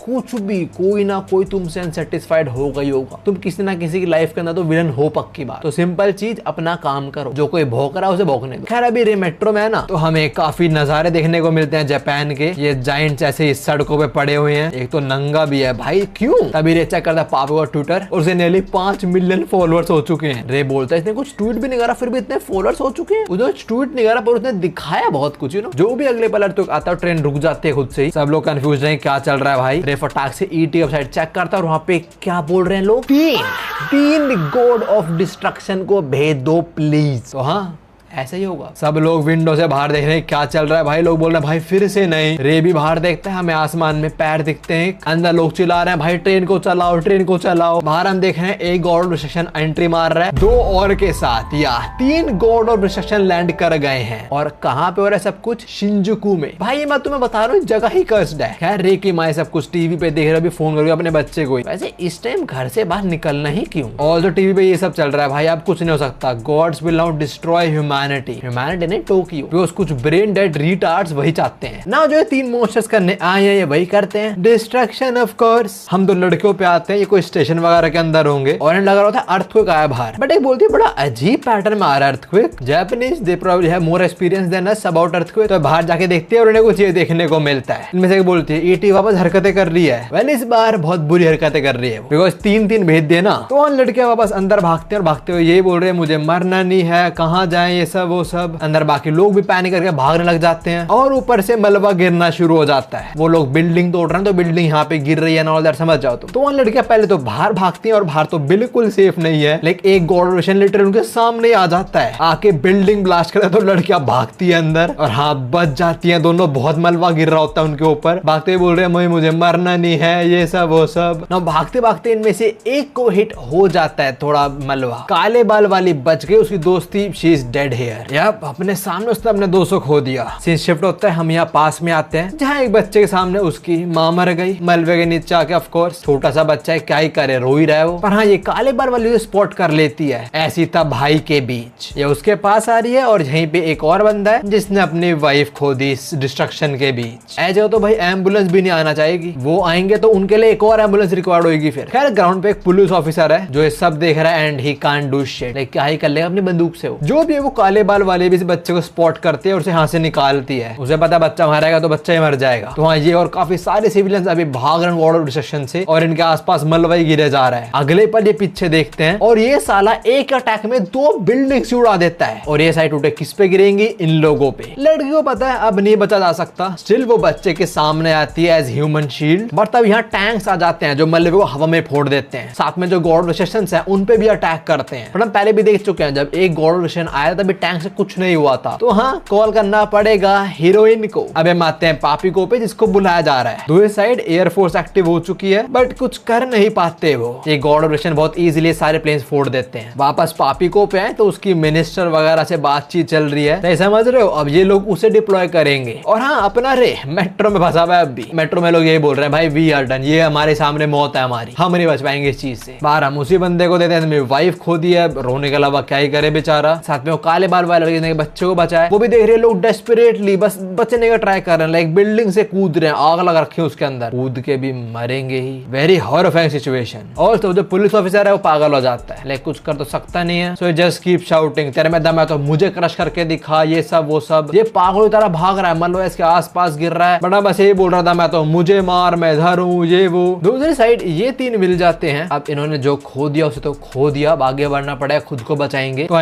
कुछ भी, कोई ना कोई तुमसे अनसेटिस्फाइड होगा ही होगा। तुम किसी ना किसी की लाइफ के अंदर तो विलन हो पक्की बात। तो सिंपल चीज अपना काम करो, जो कोई भौंक रहा है उसे भौंकने दो। खैर अभी रे मेट्रो में है ना, तो हमें काफी नजारे देखने को मिलते हैं जापान के। ये जाइंट्स ऐसे इस सड़कों पे पड़े हुए हैं, एक तो नंगा भी है भाई, क्यों? तभी रे चेक करता है पापे का ट्विटर, और उसे नेली 5 मिलियन फॉलोअर्स हो चुके हैं। रे बोलता है इसने कुछ ट्वीट भी नहीं करा, फिर भी इतने फॉलोअर्स हो चुके हैं। उसने ट्वीट नहीं करा पर उसने दिखाया बहुत कुछ, यू नो। जो भी अगले पल तो आता है, ट्रेन रुक जाती है खुद से ही, सब लोग कंफ्यूज हैं क्या चल रहा है भाई। रे फटाक से ईटी वेबसाइट चेक करता है और वहां पे क्या बोल रहे हैं लोग, 3 गॉड ऑफ डिस्ट्रक्शन को भेज दो प्लीज। तो हाँ ऐसे ही होगा। सब लोग विंडो से बाहर देख रहे हैं क्या चल रहा है भाई। लोग बोल रहे हैं भाई फिर से नहीं। रे भी बाहर देखते हैं, हमें आसमान में पैर दिखते हैं। अंदर लोग चिल्ला रहे हैं भाई ट्रेन को चलाओ, ट्रेन को चलाओ। बाहर हम देख रहे हैं एक गॉड ऑफ डिस्ट्रक्शन एंट्री मार रहा है 2 और के साथ, या 3 गॉड ऑफ डिस्ट्रक्शन लैंड कर गए हैं। और कहाँ पे हो रहा है सब कुछ? शिंजुकू में। भाई मैं तुम्हें बता रहा हूँ जगह ही कर्स्ड है। खैर रे की माँ सब कुछ टीवी पे देख रहे, अभी फोन करोगे अपने बच्चे को। वैसे इस टाइम घर से बाहर निकलना ही क्यों? और जो टीवी पे ये सब चल रहा है भाई, अब कुछ नहीं हो सकता। Gods will not destroy humanity. Humanity ने टोक्यो, बिकॉज कुछ ब्रेन डेड रिटार्ड्स वही चाहते हैं ना। जो 3 मॉन्स्टर्स करने आए हैं ये वही करते हैं, डिस्ट्रक्शन ऑफ कोर्स। हम 2 लड़कियों पे आते हैं, ये कोई स्टेशन वगैरह के अंदर होंगे और इन्हें लग रहा था अर्थक्वेक आया बाहर, बट एक बोलती है बड़ा अजीब पैटर्न में आ रहा है earthquake. Japanese they probably have more experience than us about earthquake. तो बाहर जाके देखते हैं और उन्हें कुछ ये देखने को मिलता है। इनमें से बोलती है ईटी वापस हरकतें कर रही है। वेल इस बार बहुत बुरी हरकतें कर रही है बिकॉज 3-3 भेज दिए ना। तो उन लड़कियां वापस अंदर भागते हैं और भागते हुए ये बोल रहे हैं मुझे मरना नहीं है, कहाँ जाए ये सब वो सब। अंदर बाकी लोग भी पैनिक करके भागने लग जाते हैं और ऊपर से मलबा गिरना शुरू हो जाता है। वो लोग बिल्डिंग तोड़ रहे हैं तो बिल्डिंग यहाँ पे गिर रही है ना, ऑल दैट समझ जाओ। तो उन लड़कियां पहले तो बाहर भागती हैं और बाहर तो बिल्कुल सेफ नहीं है, लेकिन एक गॉड विशन लिटरली उनके सामने आ जाता है, आके बिल्डिंग ब्लास्ट करता है। तो लड़कियां भागती है अंदर और हाँ बच जाती हैं दोनों। बहुत मलबा गिर रहा होता है उनके ऊपर, भागते बोल रहे हैं मुझे मरना नहीं है, ये सब वो सब ना। भागते भागते इनमें से एक को हिट हो जाता है थोड़ा मलबा, काले बाल वाली बच गई, उसकी दोस्त थी, शी इज डेड हियर। यार अपने सामने उसने अपने दोस्त को खो दिया। सीन शिफ्ट होता है, हम यहाँ पास में आते हैं जहाँ एक बच्चे के सामने उसकी माँ मर गई मलबे के नीचे आके। ऑफ कोर्स छोटा सा बच्चा है, क्या ही करे, रो ही रहा है वो। पर हाँ ये काले बाल वाली स्पॉट कर लेती है ऐसी तब भाई के बीच, ये उसके पास आ रही है और यहीं पे एक और बंदा है जिसने अपनी वाइफ खो दी डिस्ट्रक्शन के बीच। ऐसे तो भाई एम्बुलेंस भी नहीं आना चाहेगी, वो आएंगे तो उनके लिए एक और एम्बुलेंस रिक्वायर्ड होगी। फिर खैर ग्राउंड पे एक पुलिस ऑफिसर है जो ये सब देख रहा है and he can't do shit, like क्या ही कर लेगा अपनी बंदूक से। जो भी है वो काले बाल वाले भी इस बच्चे को स्पॉट करते हैं और उसे यहाँ से निकालती है। उसे पता है बच्चा मरेगा तो बच्चा ही मर जाएगा। तो हाँ ये और काफी सारे सिविलियंस अभी भाग रहे हैं वॉर ऑफ डिस्ट्रक्शन से और इनके आसपास मलबा ही गिरे जा रहा है। अगले पल ये पीछे देखते हैं और ये साला एक अटैक में 2 बिल्डिंग्स उड़ा देता है और ये साइड उठे किस पे गिरेंगी, इन लोगों पे। लड़की को पता है अब नहीं बचा जा सकता, स्टिल वो बच्चे के सामने आती है एज ह्यूमन शील्ड। बट तब यहाँ टैंक्स आ जाते हैं जो मलबे को हवा में फोड़ देते हैं। साथ में जो गॉड विशेषन्स हैं उन पे भी अटैक करते हैं। पर हम पहले भी देख चुके हैं जब एक गॉड विशन आया तभी टैंक से कुछ नहीं हुआ था। तो हाँ कॉल करना पड़ेगा हीरोइन को। अब हम आते हैं पापिको पे जिसको बुलाया जा रहा है। दूसरी साइड एयरफोर्स एक्टिव हो चुकी है बट कुछ कर नहीं पाते वो। ये गॉड विशन बहुत इजीली सारे प्लेन्स फोड़ देते हैं। वापस पापिको पे आए तो उसकी मिनिस्टर वगैरह से बातचीत चल रही है, समझ रहे हो। अब ये लोग उसे डिप्लॉय करेंगे और हाँ अपना रे मेट्रो में फंसा हुआ है। अब भी मेट्रो में लोग यही बोल रहे हैं भाई वी आर डन, ये हमारे सामने मौत है हमारी, हम नहीं बच पाएंगे इस चीज से। बाहर हम उसी बंदे को देते हैं, मेरी वाइफ खो दी है, रोने के अलावा क्या ही करे बेचारा। साथ में वो काले बाल वाले लड़के ने बच्चे को बचाया, वो भी देख रहे हैं लोग डेस्परेटली बस बचने का ट्राई कर रहे हैं, लाइक बिल्डिंग से कूद रहे हैं, आग लगा रखी है उसके अंदर, कूद के भी मरेंगे ही। Very horrifying situation. और तो जो पुलिस ऑफिसर है वो पागल हो जाता है, लाइक कुछ कर तो सकता नहीं है, सो जस्ट कीप शाउटिंग तेरे में दम है तो मुझे क्रश करके दिखा, ये सब वो सब। ये पागल की तरह भाग रहा है, मलबा इसके आसपास गिर रहा है, बड़ा बस यही बोल रहा था मैं तो मुझे मार, मैं इधर हूँ, ये वो। दूसरी साइड ये 3 मिल जाते हैं। अब इन्होंने जो खो दिया उसे तो खो दिया, अब आगे बढ़ना पड़ेगा, खुद को बचाएंगे। तो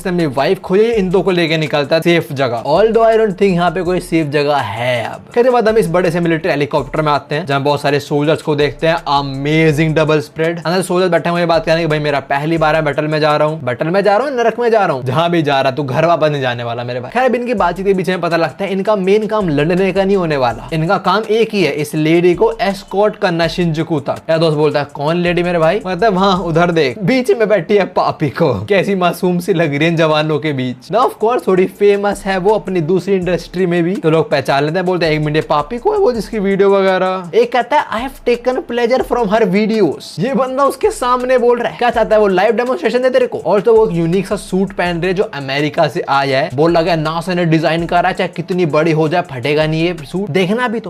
अपनी वाइफ खोई, इन 2 को लेके निकलता है सेफ जगह। ऑल दो आई डोंट थिंक यहाँ पे कोई सेफ जगह है। अब कहते बाद हम इस बड़े से मिलिट्री हेलीकॉप्टर में आते हैं जहाँ बहुत सारे सोल्जर्स को देखते हैं। अमेजिंग डबल स्प्रेड, अंदर सोल्जर्स बैठे हुए बात करेंगे भाई मेरा पहली बार है बैटल में जा रहा हूँ, बैटल में जा रहा हूँ, नरक में जा रहा हूँ, जहाँ भी जा रहा तू घर वापस नहीं जाने वाला मेरे भाई। खैर इनकी बातचीत के बीच में पता लगता है इनका मेन काम लड़ने का नहीं होने वाला, इनका काम एक ही है, इस लेडी को एस्कॉर्ट करना शिंजुकू तक। या दोस्त बोलता है कौन लेडी मेरे भाई, मतलब हाँ उधर देख बीच में बैठी है पापिको, कैसी मासूम सी लग रही है जवानों के बीच ना। ऑफ कोर्स थोड़ी फेमस है वो अपनी दूसरी इंडस्ट्री में भी, तो लोग पहचान लेते हैं, बोलते हैं एक मिनट पापिको है वो जिसकी वीडियो वगैरह। एक कहता है I have taken pleasure from her videos, ये बंदा उसके सामने बोल रहा है। क्या चाहता है वो लाइव डेमोन्स्ट्रेशन दे तेरे को। और तो वो यूनिक सा सूट पहन रहे जो अमेरिका से आया है, बोल लगा नासा ने डिजाइन करा है, चाहे कितनी बड़ी हो जाए फटेगा नहीं ये सूट, देखना भी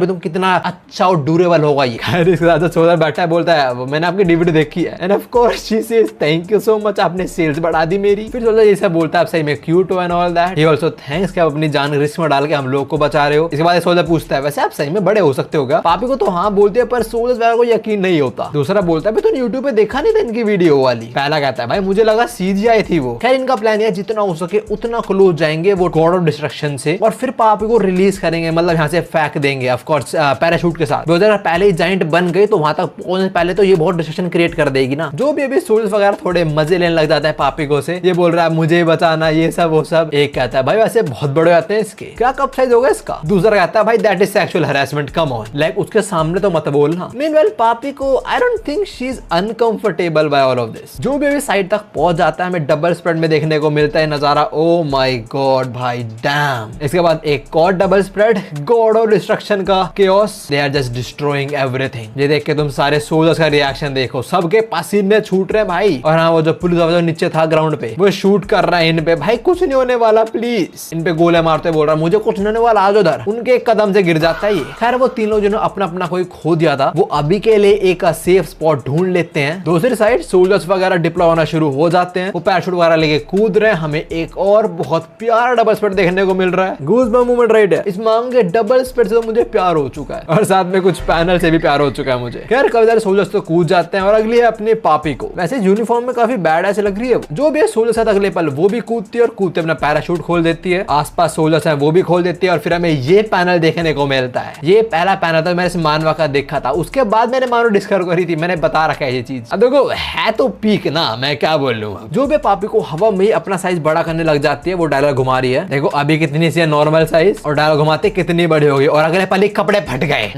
तुम कितना अच्छा और ड्यूरेबल होगा ये। इसके साथ सोलर बैठा है, बोलता है मैंने आपकी डीवीडी देखी है, end of course she says thank you so much, आपने सेल्स बढ़ा दी मेरी। फिर सोलर ये सब बोलता है आप सही में क्यूट हो and all that, he also thanks कि आप अपनी जान रिस्क में डाल के हम लोग को बचा रहे हो। इसके बाद सोलर पूछता है वैसे आप सही में बड़े हो सकते हो क्या। पापी को तो हाँ बोलते हैं पर सोलर वगैरह को यकीन नहीं होता। दूसरा बोलता है तूने यूट्यूब पे देखा नहीं था इनकी वीडियो वाली। पहला कहता है भाई मुझे लगा सीजीआई थी वो। खैर इनका प्लान है जितना हो सके उतना क्लोज जाएंगे वो गॉड ऑफ डिस्ट्रक्शन से और फिर पापी को रिलीज करेंगे, मतलब यहाँ से फेंक देंगे ऑफ कोर्स पैराशूट के साथ। अगर पहले ही जाइंट बन गई तो वहां तक पहुंचने पहले तो ये बहुत डिस्ट्रक्शन क्रिएट कर देगी ना। जो भी अभी सोल्जर्स वगैरह थोड़े मजे लेने लग जाता है पापिको से, ये बोल रहा है मुझे बचाना ये सब वो सब। एक कहता है भाई वैसे बहुत बड़े आते हैं इसके, क्या कप साइज होगा इसका। दूसरा कहता है भाई that is sexual harassment, come on, like उसके सामने तो मत बोलना। Meanwhile Papiko I don't think she is uncomfortable by all of this. जो भी अभी साइड तक पहुंच जाता है हमें डबल स्प्रेड में देखने को मिलता है नजारा। ओ माय गॉड भाई डैम। इसके बाद एक और double spread god of destruction का chaos, they are just destroying everything. ये देख के तुम सारे सोल्जर्स का रिएक्शन देखो, सबके पसीने छूट रहे भाई। और हाँ वो जो पुलिस ऑफिसर नीचे था ग्राउंड पे वो शूट कर रहा है इन पे, भाई कुछ नहीं होने वाला प्लीज। इन पे गोले मारते बोल रहा मुझे कुछ नहीं होने वाला, आज उधर। उनके एक कदम से गिर जाता है ये। खैर वो तीन लोग जिन्होंने अपना अपना कोई खो दिया था वो अभी के लिए एक सेफ स्पॉट ढूंढ लेते हैं। दूसरी साइड सोल्जर्स वगैरह डिप्लॉय होना शुरू हो जाते हैं। वो पैराशूट वगैरह लेके कूद रहे हैं। हमें एक और बहुत प्यारा डबल स्पीड देखने को मिल रहा है। गूज़बम्प मोमेंट राइट है। इस मांग के डबल स्पीड से तो मुझे प्यार हो चुका है और साथ में कुछ पैनल से भी प्यार हो चुका है मुझे। खैर काफी सारे सोल्जर्स तो कूद जाते हैं और अगली है अपने पापी को। वैसे यूनिफॉर्म में काफी बैड ऐसे लग रही है जो भी सोल्जर्स है। अगले पल वो भी कूदती है और कूदते अपना पैराशूट खोल देती है। आसपास सोल्जर्स है वो भी खोल देती है और फिर हमें ये पैनल देखने को मिलता है। ये पहला पैनल था मैंने मानवा का देखा था, उसके बाद मैंने मानो डिस्कवर करी थी। मैंने बता रखा है ये चीज। अब देखो है तो पीक ना, मैं क्या बोल लूँ। जो भी पापी को हवा में अपना साइज बड़ा करने लग जाती है वो डायलॉग घुमा रही है। देखो अभी कितनी सी नॉर्मल साइज और डायलॉग घुमाते कितनी बड़ी होगी और अगले पल कपड़े फट गए।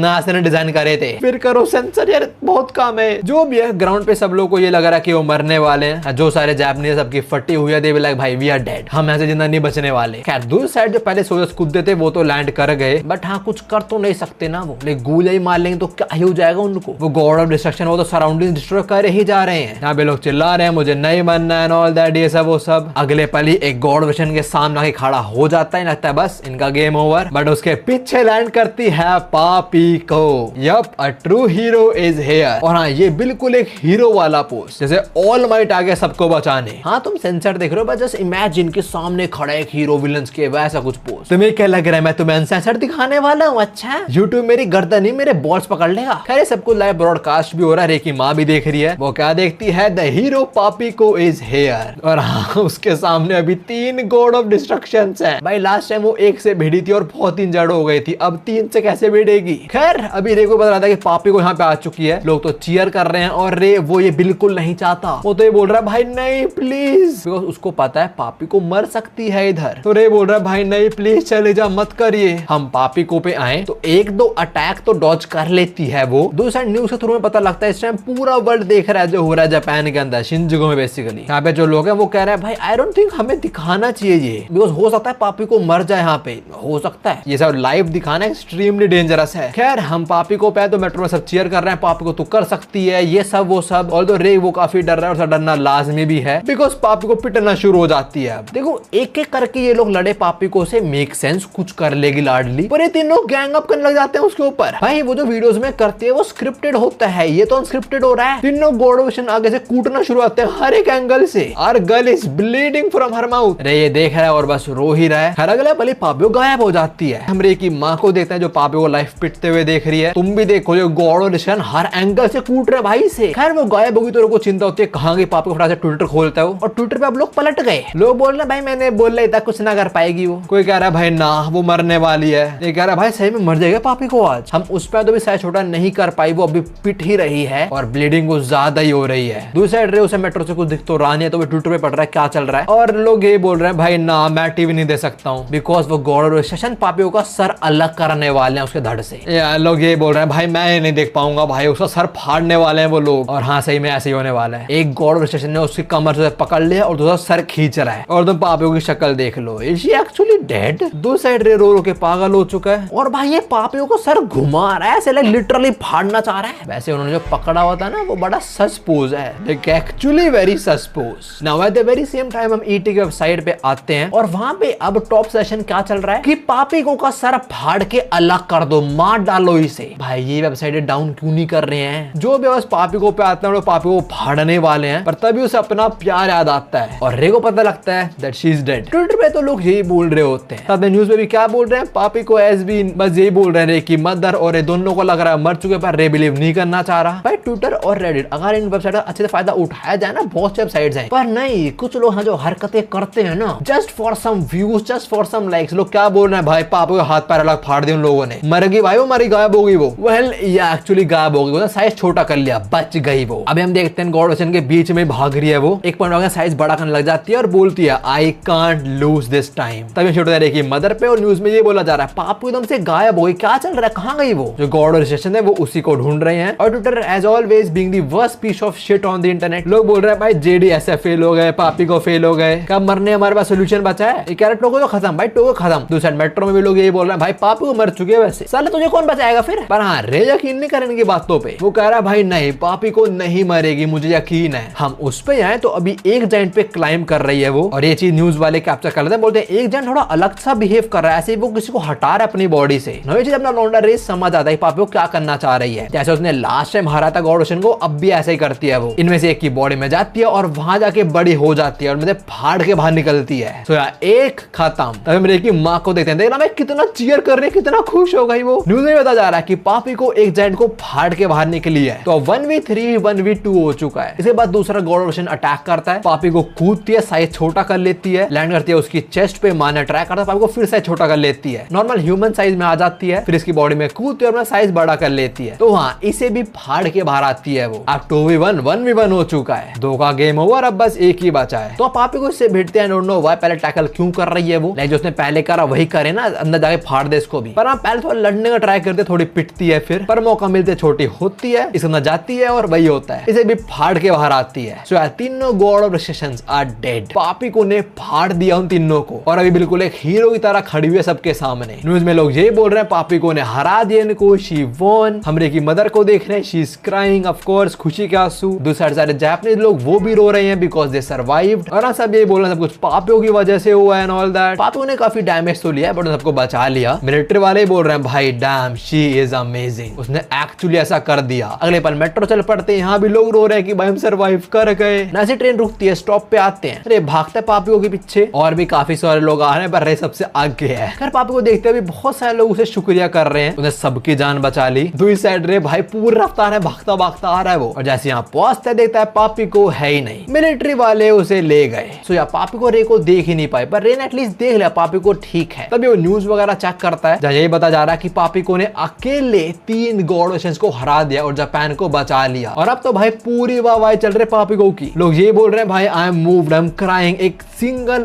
नास ने डिजाइन करे थे। फिर करो सेंसर यार, बहुत काम है। जो भी है ग्राउंड पे सब लोग को ये लग रहा है कि वो मरने वाले हैं। जो सारे जापानीज सबकी फटी हुई है, दे विल लाइक भाई वी आर डेड, हम ऐसे जिंदा नहीं बचने वाले। खैर दूसरी साइड जो पहले सोल्जर्स कूदते थे वो तो लैंड कर गए, बट हाँ कुछ कर तो नहीं सकते ना। वो गोलियां ही मार लेंगे तो क्या ही हो जाएगा उनको। वो गॉड ऑफ डिस्ट्रक्शन वो तो सराउंडिंग डिस्ट्रॉय कर ही जा रहे हैं। यहाँ पे लोग चिल्ला रहे हैं मुझे नहीं बनना है ऑल दैट, ये सब वो सब। अगले पल ही एक गॉड विशन के सामने आके खड़ा हो जाता है। लगता है बस इनका गेम ओवर, बट उसके पीछे लैंड करती है पापी को। Yup, a true hero is here. और हाँ ये बिल्कुल एक हीरो वाला पोज, जैसे ऑल माइट आगे सबको बचाने। हाँ तुम सेंसर देख रहे हो, बस जस्ट इमेजिन के सामने खड़ा एक हीरो विलन्स के वैसा कुछ पोज। तुम्हें क्या लग रहा है मैं तुम्हें अनसेंसर्ड दिखाने वाला हूँ? अच्छा यूट्यूब मेरी गर्दन ही मेरे बॉल्स पकड़ लेगा। खैर सब कुछ लाइव ब्रॉडकास्ट भी हो रहा है। रे की माँ भी देख रही है। वो क्या देखती है? द हीरो पापी को इज हियर। और हाँ उसके सामने अभी 3 गॉड ऑफ डिस्ट्रक्शंस हैं। भाई लास्ट टाइम वो 1 से भिड़ी थी और बहुत इंजर्ड हो गई थी, अब 3 से कैसे भिड़ेगी? खैर अभी रे को पता रहा था कि पापी को यहाँ पे आ चुकी है। लोग तो चीयर कर रहे हैं और रे वो ये बिल्कुल नहीं चाहता। वो तो ये बोल रहा है भाई नहीं प्लीज, बिकॉज उसको पता है पापी को मर सकती है इधर। तो रे बोल रहा है भाई नहीं प्लीज चले जा, मत करिए। हम पापी को पे आए तो 1-2 अटैक तो डॉज कर लेती है वो। दूसरा न्यूज के थ्रू में पता लगता है इस टाइम पूरा वर्ल्ड देख रहा है जो हो रहा है जापान के अंदर, शिनजुगु में। बेसिकली यहाँ पे जो लोग हैं वो कह रहे हैं भाई आई डोंट थिंक हमें दिखाना चाहिए ये, बिकॉज हो सकता है पापी को मर जाए। यहाँ पे हो सकता है ये सब लाइव दिखाना एक्सट्रीमली डेंजरस है। खैर हम पापी को पे तो मेट्रो में सब चीयर कर रहे हैं, पापी को तू कर सकती है ये सब वो सब। और तो रे वो काफी डर रहा है और डरना लाजमी भी है, बिकॉज पापी को पिटना शुरू हो जाती है। देखो एक एक करके ये लोग लड़े पापी को से मेक सेंस, कुछ कर लेगी लाडली, पर ये तीनों गैंग अप करने लग जाते हैं उसके ऊपर। भाई वो जो वीडियोस में करते हैं वो स्क्रिप्टेड होता है, ये तो अनस्क्रिप्टेड हो रहा है। तीनों गॉड ऑफ डिस्ट्रक्शन आगे से कूटना शुरू होते हैं हर एक एंगल से। और girl is bleeding from her mouth. रे ये देख रहा है और बस रो ही रहा है। हर अगले पल पापी गायब हो जाती है। हम रे की माँ को देखते हैं जो पापी को लाइफ पिटते हुए देख रही है। तुम भी देखो जो God of destruction her angle से कूट रहे भाई से। खैर वो गायब होगी तो लोगों को चिंता होती है कहाँ गई पापी को। फटाफट से ट्विटर खोलता है और ट्विटर पे अब लोग पलट गए। लोग बोल रहे भाई मैंने बोल रहा था कुछ ना कर पाएगी वो। कोई कह रहा है भाई ना वो मरने वाली है। ये कह रहा है भाई सही में मर जाएगा पापी को आज। हम उस पर तो भी साइज छोटा नहीं कर पाई, वो अभी पिट ही रही है और ब्लीडिंग कुछ ज्यादा ही हो रही है। दूसरी साइड रे उसे मेट्रो से कुछ दिख तो रहा नहीं है, तो वो ट्विटर पे पड़ रहा है क्या चल रहा है। और लोग ये बोल रहे हैं भाई ना मैं टीवी नहीं दे सकता हूँ, बिकॉज वो गॉड ऑफ डिस्ट्रक्शन पापियों का सर अलग करने वाले हैं उसके धड़ से। लोग ये बोल रहे हैं भाई मैं नहीं देख पाऊंगा, भाई उसका सर फाड़ने वाले हैं वो लोग। और हाँ सही में ऐसे ही होने वाला है। एक गॉड ऑफ डिस्ट्रक्शन ने उसकी कमर से पकड़ लिया और दूसरा सर खींच रहा है। और तुम पापियों की शक्ल देख लो, इज शी एक्चुअली डेड? दो साइड रे रो रो के पागल हो चुका है और भाई ये पापियों को सर घुमा रहा है, ऐसे लिटरली फाड़ना चाह रहा है। वैसे उन्होंने जो पकड़ा हुआ था ना वो बड़ा सच पोज है, actually very such pose. Now at the very same time हम ईटी की वेबसाइट पे आते हैं और वहां पे अब टॉप सेशन क्या चल रहा है कि पापियों का सर फाड़ के अलग कर दो, मार डालो इसे। भाई ये वेबसाइट डाउन क्यों नहीं कर रहे हैं? जो भी बस पापी को पे आते हैं पापी को फाड़ने वाले हैं, पर तभी उसे अपना प्यार याद आता है और रे को पता लगता है that she is dead. Twitter पे तो लोग यही बोल रहे होते हैं, साथ में न्यूज में भी क्या बोल रहे हैं, पापी को एज भी बस यही बोल रहे हैं रे की मदर और दोनों को लग रहा है मर चुके, पर रे बिलीव नहीं करना चाह रहा। भाई ट्विटर और रेडिट अगर इन वेबसाइट का अच्छे से फायदा उठाया जाए ना, बहुत से वेबसाइट्स हैं, पर नहीं कुछ लोग जो हरकतें करते हैं ना just for some views, just for some likes. लोग क्या बोल रहे हैं भाई पापी को हाथ पैर अलग फाड़ दिए उन लोगों ने, मरेगी भाई वो, मरी गायब होगी वो। वेल ये एक्चुअली गायब होगी, वो साइज छोटा कर लिया, बच गई वो। अभी हम देखते हैं गॉड ऑफ के बीच में भाग रही है वो, एक पॉइंट वगैरह साइज बड़ा करने लग जाती है और बोलती है I can't lose this time. तभी छोटा देखिए मदर पे और न्यूज में ये बोला जा रहा है पापी एकदम से गायब हो गई, क्या चल रहा है, कहां गई वो? जो गॉड ऑफ डिस्ट्रक्शन है वो उसी को ढूंढ रहे हैं। और Twitter as always being the worst piece of shit on the internet. लोग बोल रहे हैं भाई जेडी ऐसे फेल हो गए, पापी को फेल हो गए, कब मरने हमारे पास सोल्यूशन बचा है? ये कैरेक्टर को तो खत्म भाई, टोको खत्म। दूसरे मेट्रो में भी लोग यही बोल रहे हैं भाई पापी को मर चुके हैं, वैसे साले तुझे कौन बचाएगा फिर? पर हाँ रे यकीन नहीं करेंगे बातों पे, वो कह रहा है भाई नहीं पापी को नहीं मरेगी, मुझे यकीन है। हम उस पे आए तो अभी एक जाइंट पे क्लाइंब कर रही है वो, और ये चीज न्यूज वाले कैप्चर कर लेते हैं। बोलते हैं एक जन थोड़ा अलग सा बिहेव कर रहा है, ऐसे वो किसी को हटा रहा है अपनी बॉडी से। ये चीज अपना लौंडा रेस समझ आता है पापी को क्या करना चाह रही है। जैसे उसने लास्ट टाइम हरा था गॉड ओशन को, अब भी ऐसे ही करती है वो। इनमें से एक की बॉडी में जाती है और वहां जाके बड़ी हो जाती है और मुझे फाड़ के बाहर निकलती है। तो यार एक खत्म। तभी मेरे की माँ को देखते हैं, देखना मैं कितना चीयर कर रही है, कितना खुश हो गई वो। न्यूज में बता जा रहा है कि पापी को एक जायंट को फाड़ के बाहर निकली है। तो 1v3 1v2 हो चुका है। इसके बाद दूसरा गॉड ओशन अटैक करता है, पापी को कूदती है, साइज छोटा कर लेती है, लैंड करती है उसकी चेस्ट पे, मारने ट्राई करता है, पापी को फिर साइज छोटा कर लेती है, नॉर्मल ह्यूमन साइज में आ जाती है, फिर इसकी बॉडी में कूदती है और साइज बड़ा कर लेती है। तो हाँ, इसे भी फाड़ के बाहर आती है वो। अब 2v1 1v1 हो चुका है, दो का गेम ओवर, अब बस एक ही बचा है। तो पापी को इससे भिड़ते हैं, डोंट नो व्हाई, पहले टैकल क्यों कर रही है वो, लाइक जो उसने पहले करा वही करे ना, अंदर जाके फाड़ दे इसको भी। पर हाँ, पहले थोड़ा लड़ने का ट्राई करते, थोड़ी पिटती है, फिर पर मौका मिलते छोटी होती है, इसके अंदर जाती है और वही होता है, इसे भी फाड़ के बाहर आती है। सो यार तीनों god of destructions are dead. पापी को ने फाड़ दिया उन तीनों को, और अभी बिल्कुल एक हीरो की तरह खड़ी हुई है सबके सामने। न्यूज में लोग ये बोल रहे हैं पापी को ने हरा दिया इनको, शी वॉन। हमरे की मदर को देख रहे हैं, she is crying, of course खुशी के आंसू। दूसरे सारे जापानीज लोग वो भी रो रहे हैं बिकॉज दे सर्वाइव्ड। और सब ये बोल रहे हैं सब कुछ पापियों की वजह से हुआ एंड ऑल दैट। पापियों ने काफी डैमेज तो लिया बट सबको बचा लिया। मिलिट्री वाले बोल रहे हैं भाई डैम शी इज अमेजिंग, उसने एक्चुअली ऐसा कर दिया। अगले पल मेट्रो चल पड़ते हैं, यहाँ भी लोग रो रहे हैं कि भाई हम सर्वाइव कर गए। ऐसे ट्रेन रुकती है, स्टॉप पे आते हैं, अरे भागते पापियों के पीछे, और भी काफी सारे लोग आ रहे हैं, पर रे सबसे आगे है। खैर पापी को देखते हुए बहुत सारे लोग उसे शुक्रिया कर रहे हैं, उसने सबकी जान बचा ली। दूसरी साइड रे भाई पूरी रफ्तार है, भागता भागता आ रहा है वो, और जैसे यहाँ पहुंचता है देखता है पापी को है ही नहीं। मिलिट्री वाले उसे ले गए। सो यार पापी को रे को देख ही नहीं पाए, पर रे ने एटलीस्ट देख लिया पापी को ठीक है। तभी वो न्यूज वगैरह चेक करता है, जहाँ यही बता जा रहा है कि पापी को ने अकेले 3 गॉड ओशंस को हरा दिया और जापान को बचा लिया। और अब तो भाई पूरी वाहवाही चल रही पापी को की। लोग ये बोल रहे हैं भाई I am moved, I am crying. एक सिंगल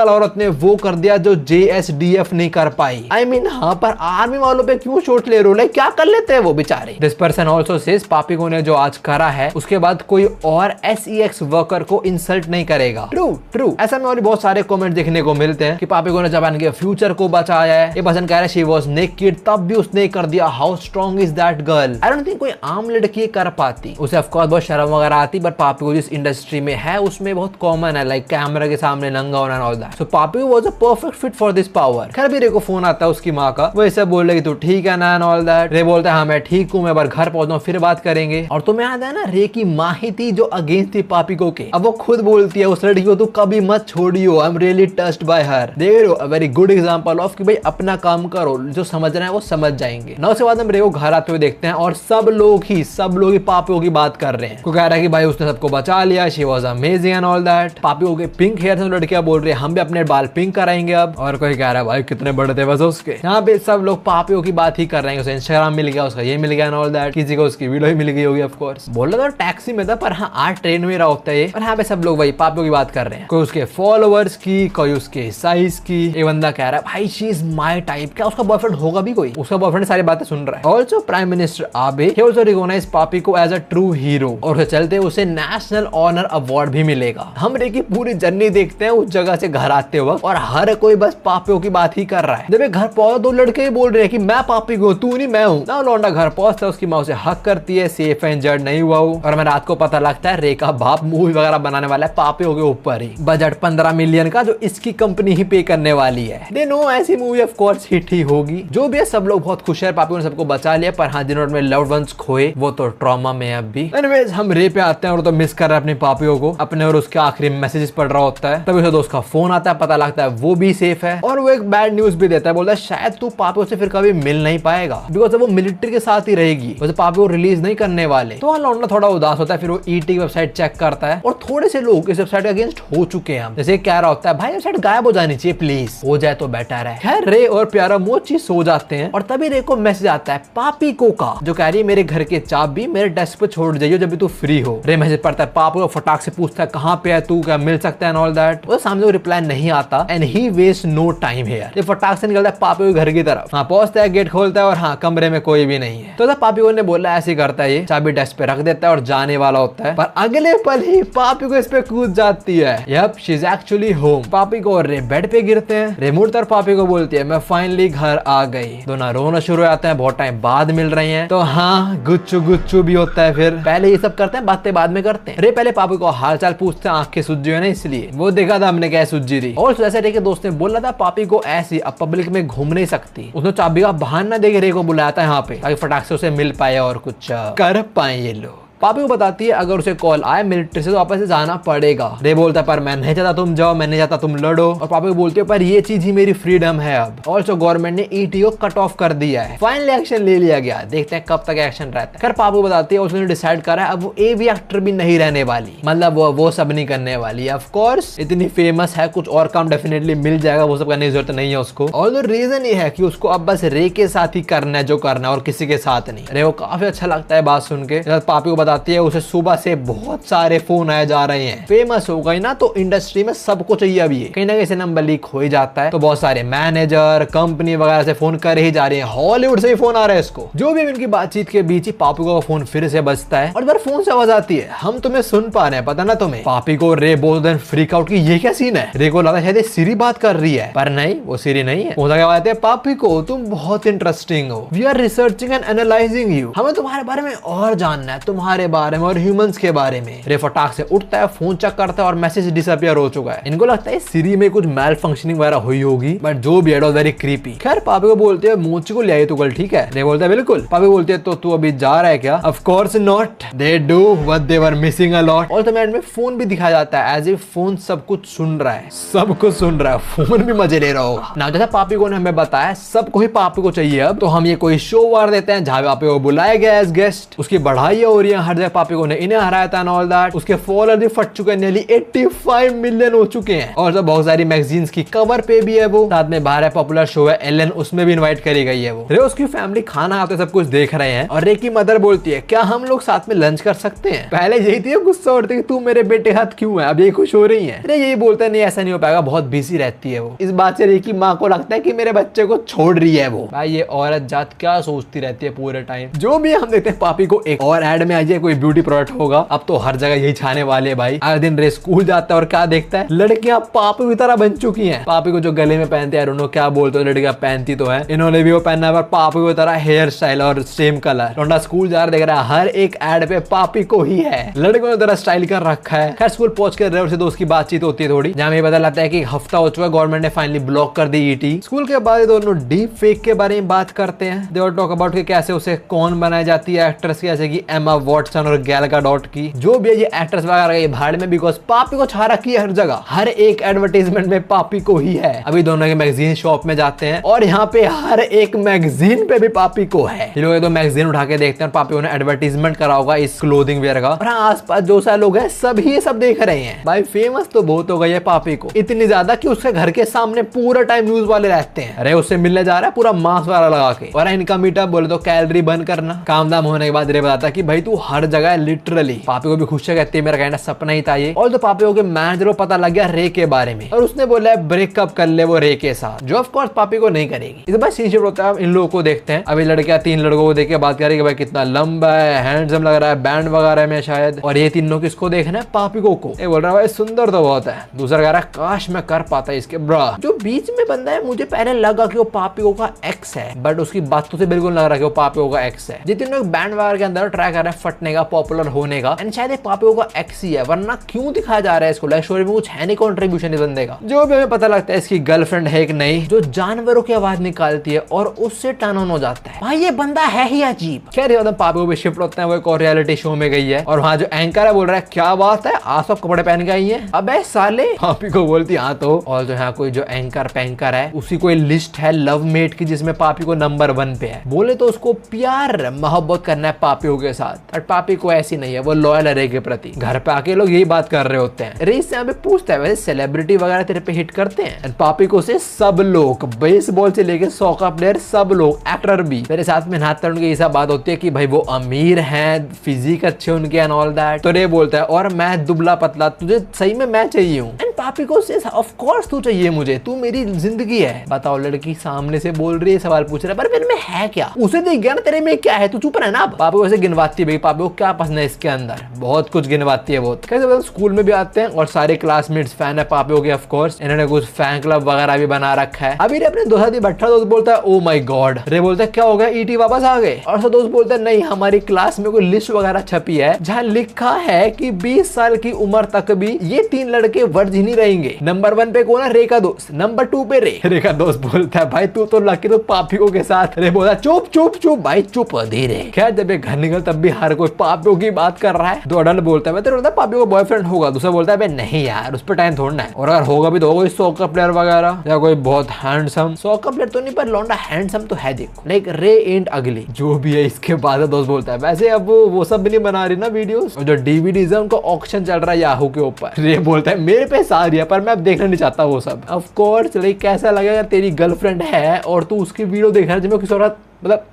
औरत ने वो कर दिया जो JSDF नहीं कर पाई। आई मीन हाँ, पर आर्मी वालों पे क्यों चोट ले रहे हो, क्या कर लेते हैं वो बेचारे। दिस पर्सन ऑल्सो सेज पापी को ने जो आज करा है उसके बाद कोई और SEX वर्कर को इंसल्ट नहीं करेगा। ट्रू ऐसा में और बहुत सारे कमेंट देखने को मिलते हैं कि पापी को ने जापान के फ्यूचर को बचाया है। ये पर्सन कह रहा है शी वाज नेकेड, तब भी उसने कर दिया। How strong is that girl. I don't think कोई आम लड़की कर पाती। उसे ऑफ कोर्स बहुत शर्म वगैरह आती, बट पापी को जिस इंडस्ट्री में है उसमें बहुत कॉमन है, लाइक कैमरा के सामने नंगा होना and all that. So Papi was a perfect fit for this power. खैर भी रे को फोन आता है उसकी माँ का, वो ऐसे बोल रही तू ठीक है ना एंड ऑल दैट। रे बोलता है हाँ मैं ठीक हूँ, मैं बार घर पहुंचता हूँ फिर बात करेंगे। और तुम्हें याद है ना रे की माँ ही थी जो अगेंस्ट थी पापी को के। अब वो खुद बोलती है उस लड़की को तू कभी मत छोड़ियो, I am really touched by her. देख रहे हो, a very good example of कि भाई अपना काम करो, जो समझ रहे हैं वो समझ जाएंगे ना। उसके बाद हम रे को घर आते हुए देखते हैं और सब लोग ही पापियों की बात कर रहे हैं। को कह रहा है कि भाई उसने सबको बचा लिया, she was amazing and all that. पापियों के पिंक हेयर से लड़कियां बोल रही है हम भी अपने बाल पिंक कराएंगे अब। और कोई कह रहा है भाई कितने बड़े थे बस उसके। यहाँ पे सब लोग पापियों की बात ही कर रहे हैं, उसे इंस्टाग्राम मिल गया, उसका ये मिल गया एंड ऑल दैट। किसी को उसकी वीडियो ही मिल गई होगी ऑफ कोर्स। बोल रहा था टैक्सी में था, पर हाँ आज ट्रेन में रहा होता है। और यहाँ पे सब लोग वही पापियों की बात कर रहे हैं, कोई उसके फॉलोअर्स की, कोई उसके साइज की। एक बंदा कह रहा है भाई शी इज माय टाइप। क्या उसका बॉयफ्रेंड होगा भी कोई? उसका बॉयफ्रेंड सारी बातें सुन रहा है। Also prime minister Abe he also recognise पापी को एज अ ट्रू हीरो, और चलते उसे नेशनल ऑनर अवार्ड भी मिलेगा। हम रे की पूरी जर्नी देखते हैं उस जगह से घर आते वक्त, और हर कोई बस पापियों की बात ही कर रहा है। जब घर पहुंचा दो लड़के ही बोल रहे हैं कि मैं पापी हूँ, तू नहीं मैं हूँ ना। लौंडा घर पहुंचता है, उसकी माँ उसे हक करती है, सेफ एंड इंजर्ड नहीं हुआ हूँ। और मैं रात को पता लगता है रे का बाप मूवी वगैरह बनाने वाला है पापियों के ऊपर ही, बजट 15 मिलियन का जो इसकी कंपनी ही पे करने वाली है। दे नो ऐसी मूवी ऑफ कोर्स हिट ही होगी। जो भी है सब लोग बहुत खुश है, पापियों ने सबको बचा लिया। पर हाँ जिन्होंने लव्ड वंस खोए वो तो ट्रॉमा में अब भी। एनीवेज हम रे पे आते हैं और तो मिस कर रहे हैं अपने पापियों को अपने, और उसके आखिरी मैसेजेस पढ़ रहा होता है। तभी उसे दोस्त का फोन आता है, पता लगता है वो भी सेफ है। और वो एक बैड न्यूज भी देता है, बोलता है शायद तू पापियों से फिर कभी मिल नहीं पाएगा, बिकॉज वो मिलिट्री के साथ ही रहेगी, वैसे पापियों रिलीज नहीं करने वाले। तो लौंडा थोड़ा उदास होता है। फिर वो ईटी की वेबसाइट चेक करता है, और थोड़े से लोग इस वेबसाइट के अगेंस्ट हो चुके हैं। जैसे कह रहा होता है भाई वेबसाइट गायब हो जानी चाहिए, प्लीज हो जाए तो बेटर है। खैर रे और प्यारा मोची सो जाते हैं, और तभी रे को मैसेज आता है पापी को का, जो कह रही है मेरे घर के चाबी मेरे डेस्क पे छोड़ जाइए जब भी तू फ्री हो। रे मैसेज पढ़ता है, पापी को फटाक से पूछता है कहाँ पे है तू, क्या मिल सकता है एंड ऑल दैट। वो सामने को रिप्लाई नहीं आता, and he waste no time here. ये फटाक से निकलता है पापी के घर की तरफ। हाँ पहुंचता है, गेट खोलता है, और हाँ कमरे में कोई भी नहीं है। तो पापी को ने बोला ऐसे करता है, ये चाबी डेस्क पे रख देता है और जाने वाला होता है। पर अगले पल ही पापी को इस पे कूद जाती है। Yup she is actually home. पापी को और रे बेड पे गिरते हैं। रे मुड़कर पापी को बोलती है मैं फाइनली घर आ गई। दोनों रोना शुरू हो जाते हैं, बहुत टाइम बाद मिल रही हैं। तो हाँ गुच्चू गुच्चू भी होता है। फिर पहले ये सब करते हैं, बातें बाद में करते हैं। रे पहले पापी को हाल चाल चल पूछते आंखें सूजी है ना, इसलिए वो देखा था हमने क्या सूजी थी। और जैसे रे के दोस्त ने बोला था पापी को ऐसी अब पब्लिक में घूम नहीं सकती, उसने चाबी का बहाना देके रे को बुलाया था यहाँ पे ताकि फटाक से उसे मिल पाए और कुछ कर पाए ये लोग। पापी को बताती है अगर उसे कॉल आए मिलिट्री से तो वापस से जाना पड़ेगा। रे बोलता है पर मैं नहीं चाहता तुम जाओ, मैं नहीं चाहता तुम लड़ो। और पापी को बोलती है पर ये चीज ही मेरी फ्रीडम है अब। ऑल्सो गवर्नमेंट ने ईटी को कट ऑफ कर दिया है, फाइनली एक्शन ले लिया गया, देखते हैं कब तक एक्शन रहता है। खैर पापी को बताती है उसने डिसाइड करा है अब वो एवी एक्टर भी नहीं रहने वाली, मतलब वो सब नहीं करने वाली। ऑफ कोर्स इतनी फेमस है, कुछ और काम डेफिनेटली मिल जाएगा, वो सब करने की जरूरत नहीं है उसको। और रीजन ये है कि उसको अब बस रे के साथ ही करना है जो करना है और किसी के साथ नहीं। रे को काफी अच्छा लगता है बात सुन के। पापी को बताती है उसे सुबह से बहुत सारे फोन आए जा रहे हैं, फेमस हो गई ना तो इंडस्ट्री में सबको चाहिए अभी कहीं ना कहीं से नंबर लीक हो ही जाता है, तो बहुत सारे मैनेजर कंपनी वगैरह से फोन कर ही जा रहे हैं, हॉलीवुड से भी फोन आ रहा है इसको। जो भी इनकी बातचीत के बीच ही पापी को फोन फिर से बजता है और बार फोन से आवाज आती है, हम तुम्हें सुन पा रहे हैं, पता ना तुम्हें। पापी को रे बोल देन फ्रीक आउट की ये क्या सीन है। रे को लगा शायद सीरी बात कर रही है, पर नहीं वो सीरी नहीं है। कहते हैं पापी को तुम बहुत इंटरेस्टिंग हो, we are researching and analysing you, हमें तुम्हारे बारे में और जानना है, तुम्हारे बारे में और ह्यूमंस के बारे में। रे फटाक से उठता है, फोन चेक करता है और मैसेज डिसअपियर हो चुका है। इनको लगता है सीरी में कुछ मैल फंक्शनिंग वगैरह हुई होगी, बट जो भी है वेरी क्रीपी। खैर पापी को बोलते हैं मोची को ले आई तो कल ठीक है। रे बोलता है बिल्कुल। पापी बोलते हैं तो तू अभी जा रहा है क्या? Of course not, they do what they were missing a lot. और तो में फोन भी दिखाया जाता है एज इफ फोन सब कुछ सुन रहा है, सब कुछ सुन रहा है, फोन भी मजे ले रहा होगा ना। जैसा पापी को ने हमें बताया सबको ही पापी को चाहिए अब, तो हम ये कोई शो वार देते हैं जहाँ पापी को बुलाया गया एज गेस्ट, उसकी बढ़ाई हो रही है हर जगह, पापी को ने इन्हें हराया था ऑल दैट। उसके फॉलोअर भी फट चुके हैं, नेली 85 मिलियन हो चुके हैं। और सब बहुत सारी मैगजीन्स की कवर पे भी है वो, साथ में बाहर है पॉपुलर शो है एलन, उसमें भी इनवाइट करी गई है वो। रे उसकी फैमिली खाना आते सब कुछ देख रहे हैं और रे की मदर बोलती है क्या हम लोग साथ में लंच कर सकते हैं। पहले यही थी गुस्सा उठती कि तू मेरे बेटे हाथ क्यों है, अब ये खुश हो रही है। रे यही बोलता है नहीं ऐसा नहीं हो पाएगा, बहुत बिजी रहती है वो। इस बात से रे की माँ को लगता है कि मेरे बच्चे को छोड़ रही है वो। भाई ये औरत जात क्या सोचती रहती है पूरे टाइम। जो भी हम देखते हैं पापी को एक और एड में आ जाए कोई ब्यूटी प्रोडक्ट होगा, अब तो हर जगह यही छाने वाले भाई। हर दिन रे स्कूल जाता है और क्या देखता है लड़कियां पापी की तरह बन चुकी हैं। पापी को जो गले में पहनते हैं उन्होंने क्या बोलते हैं, लड़कियां पहनती तो है, इन्होंने भी वो पहना है पापी की तरह हेयर स्टाइल और सेम कलर। लौंडा स्कूल जा रहा देख रहा है हर एक एड पे पापी को ही है, लड़कों ने तरह स्टाइल कर रखा है। खैर स्कूल पहुंच कर रे से दोस्त की बातचीत होती है थोड़ी, जहाँ पता लगता है कि हफ्ता हो चुका, गवर्नमेंट ने फाइनली ब्लॉक कर दी ईटी। स्कूल के बाद दोनों डीप फेक के बारे में बात करते हैं, दे टॉक अबाउट कि कैसे उसे कौन बनाई जाती है एक्ट्रेस की, जैसे कि एमा वॉटसन और गैल गाडोट की। जो भी ये एक्ट्रेस वगैरह भाड़ में, बिकॉज पापी को छा रखी है हर जगह, हर एक एडवर्टाइजमेंट में पापी को ही है। अभी दोनों के मैगजीन शॉप में जाते हैं और यहाँ पे हर एक मैगजीन पे भी पापी को है। ये लोग तो मैगजीन उठा के देखते हैं, पापी ने एडवर्टाइजमेंट करा होगा इस क्लोथिंग वेयर का, और आसपास जो सारे लोग हैं सभी ये सब देख रहे हैं। भाई फेमस तो बहुत हो गई है पापी को, इतनी ज्यादा कि उसके घर के सामने पूरा टाइम न्यूज वाले रहते हैं। अरे उससे मिलने जा रहा है पूरा मास्क वाला लगा के, और इनका मीटअप बोले तो कैलोरी बर्न करना। काम दाम होने के बाद रे बताता कि भाई तू हर जगह लिटरली। पापी को भी खुश है, कहती है मेरा कहना सपना ही था ये। और तो पापी को मैनेजर को पता लग गया रे के बारे में, और उसने बोला है ब्रेकअप कर ले वो रे के साथ, जो ऑफ कोर्स पापी को नहीं करेगी। इस बार सीन शिफ्ट होता है, इन लोगों को देखते हैं। अभी लड़कियां 3 लड़कों को देख के बात करेगी भाई कितना लंबा है, हैंडसम लग रहा है, बैंड वगैरह में शायद, और ये तीनों किसको देखना है, पापी को। ये बोल रहा है भाई सुंदर तो बहुत है, दूसरा कह रहा है काश मैं कर पाता इसके। ब्रा जो बीच में बंदा है मुझे पहले लगा कि वो पापी का एक्स है, बट उसकी बातों से बिल्कुल लग रहा है कि वो पापी का एक्स है। जितने लोग बैंड वगैरह के अंदर ट्राई कर रहे हैं फटने का, पॉपुलर होने का, एंड शायद पापी का एक्स ही है, वरना क्यों दिखाया जा रहा है इसको, लाइक स्टोरी में कुछ है नहीं कंट्रीब्यूशन इस बंदे का। जो भी हमें पता लगता है इसकी गर्लफ्रेंड है कि नहीं, जो जानवरों की आवाज निकालती है और उससे टर्न ऑन हो जाता है। भाई ये बंदा है ही अजीब। खैर पापी को भी शिफ्ट होते हैं, वो एक और रियलिटी शो में गई है, और वहाँ जो एंकर है बोल रहा है क्या बात है आज सब कपड़े पहन के आई है, अबे साले। पापी को बोलती हाँ तो, और जो है कोई जो एंकर पैंकर है उसी कोई लिस्ट है लव मेट की, जिसमें पापी को नंबर 1 पे है। बोले तो उसको प्यार मोहब्बत करना है पापियों के साथ, बट पापी को ऐसी नहीं है, वो लॉयल है रे के प्रति। घर पे आके लोग यही बात कर रहे होते हैं। रे इससे यहाँ पे पूछता है वैसे सेलिब्रिटी वगैरह तेरे पे हिट करते हैं, एंड पापी को से सब लोग, बेसबॉल से लेके सॉकर प्लेयर सब लोग, एक्टर भी मेरे साथ में नहाते उनकी ऐसा बात होती है कि भाई वो अमीर हैं, फिजिक अच्छे उनके एंड ऑल दैट। तो रे बोलता है और मैं दुबला पतला, तुझे सही में मैं चाहिए हूँ। पापी को से ऑफ कोर्स तू चाहिए मुझे, तू मेरी जिंदगी है। बताओ लड़की सामने से बोल रही है, सवाल पूछ रहा है, पर मेरे में है क्या? उसे देख गया ना तेरे में क्या है, तू चुप रहे ना। पापी को गिनवाती है, पापी को क्या पसंद है इसके अंदर, बहुत कुछ गिनवाती है बहुत। कैसे मतलब स्कूल में भी आते हैं और सारे क्लासमेट्स फैन है पापियों के, ऑफ कोर्स इन्होंने कुछ फैन क्लब वगैरह भी बना रखा है। अभी रे अपने दोस्त बैठा दोस्त बोलता है ओ माय गॉड, रे बोलता है क्या हो गया, ईटी वापस आ गए? और सब दोस्त बोलता है नहीं, हमारी क्लास में कोई लिस्ट वगैरह छपी है जहाँ लिखा है कि 20 साल की उम्र तक भी ये 3 लड़के वर्जिन ही रहेंगे। नंबर 1 पे कौन है? रे का दोस्त। नंबर 2 पे रे का दोस्त बोलता है भाई तू तो लकी तो पापियों के साथ। रे बोलता चुप चुप चुप भाई चुप धीरे। खैर जब ये घर निकल तब भी हर कोई पापियों की बात कर रहा है। तो अडल्ट बोलता है तेरे पापियों का बॉयफ्रेंड होगा। दूसरा बोलता है नहीं यार उस पर टाइम थोड़ना है, और अगर होगा भी तो होगा सॉकर प्लेयर वगैरह या कोई बहुत हैंडसम। सॉकर प्लेयर तो नहीं पर लौंडा हैंडसम तो है, देखो लाइक रे एंड अगली जो भी है। इसके बाद दोस्त बोलता है वैसे अब वो सब भी नहीं बना रही ना वीडियोस, और जो डीवीडीज है उनका ऑक्शन चल रहा है याहू के ऊपर। रे बोलता है मेरे पे आ रही है पर मैं अब देखना नहीं चाहता वो सब। ऑफ कोर्स लाइक कैसा लगेगा तेरी गर्लफ्रेंड है और तू उसकी वीडियो देख रहा है जिसमें किसी और मतलब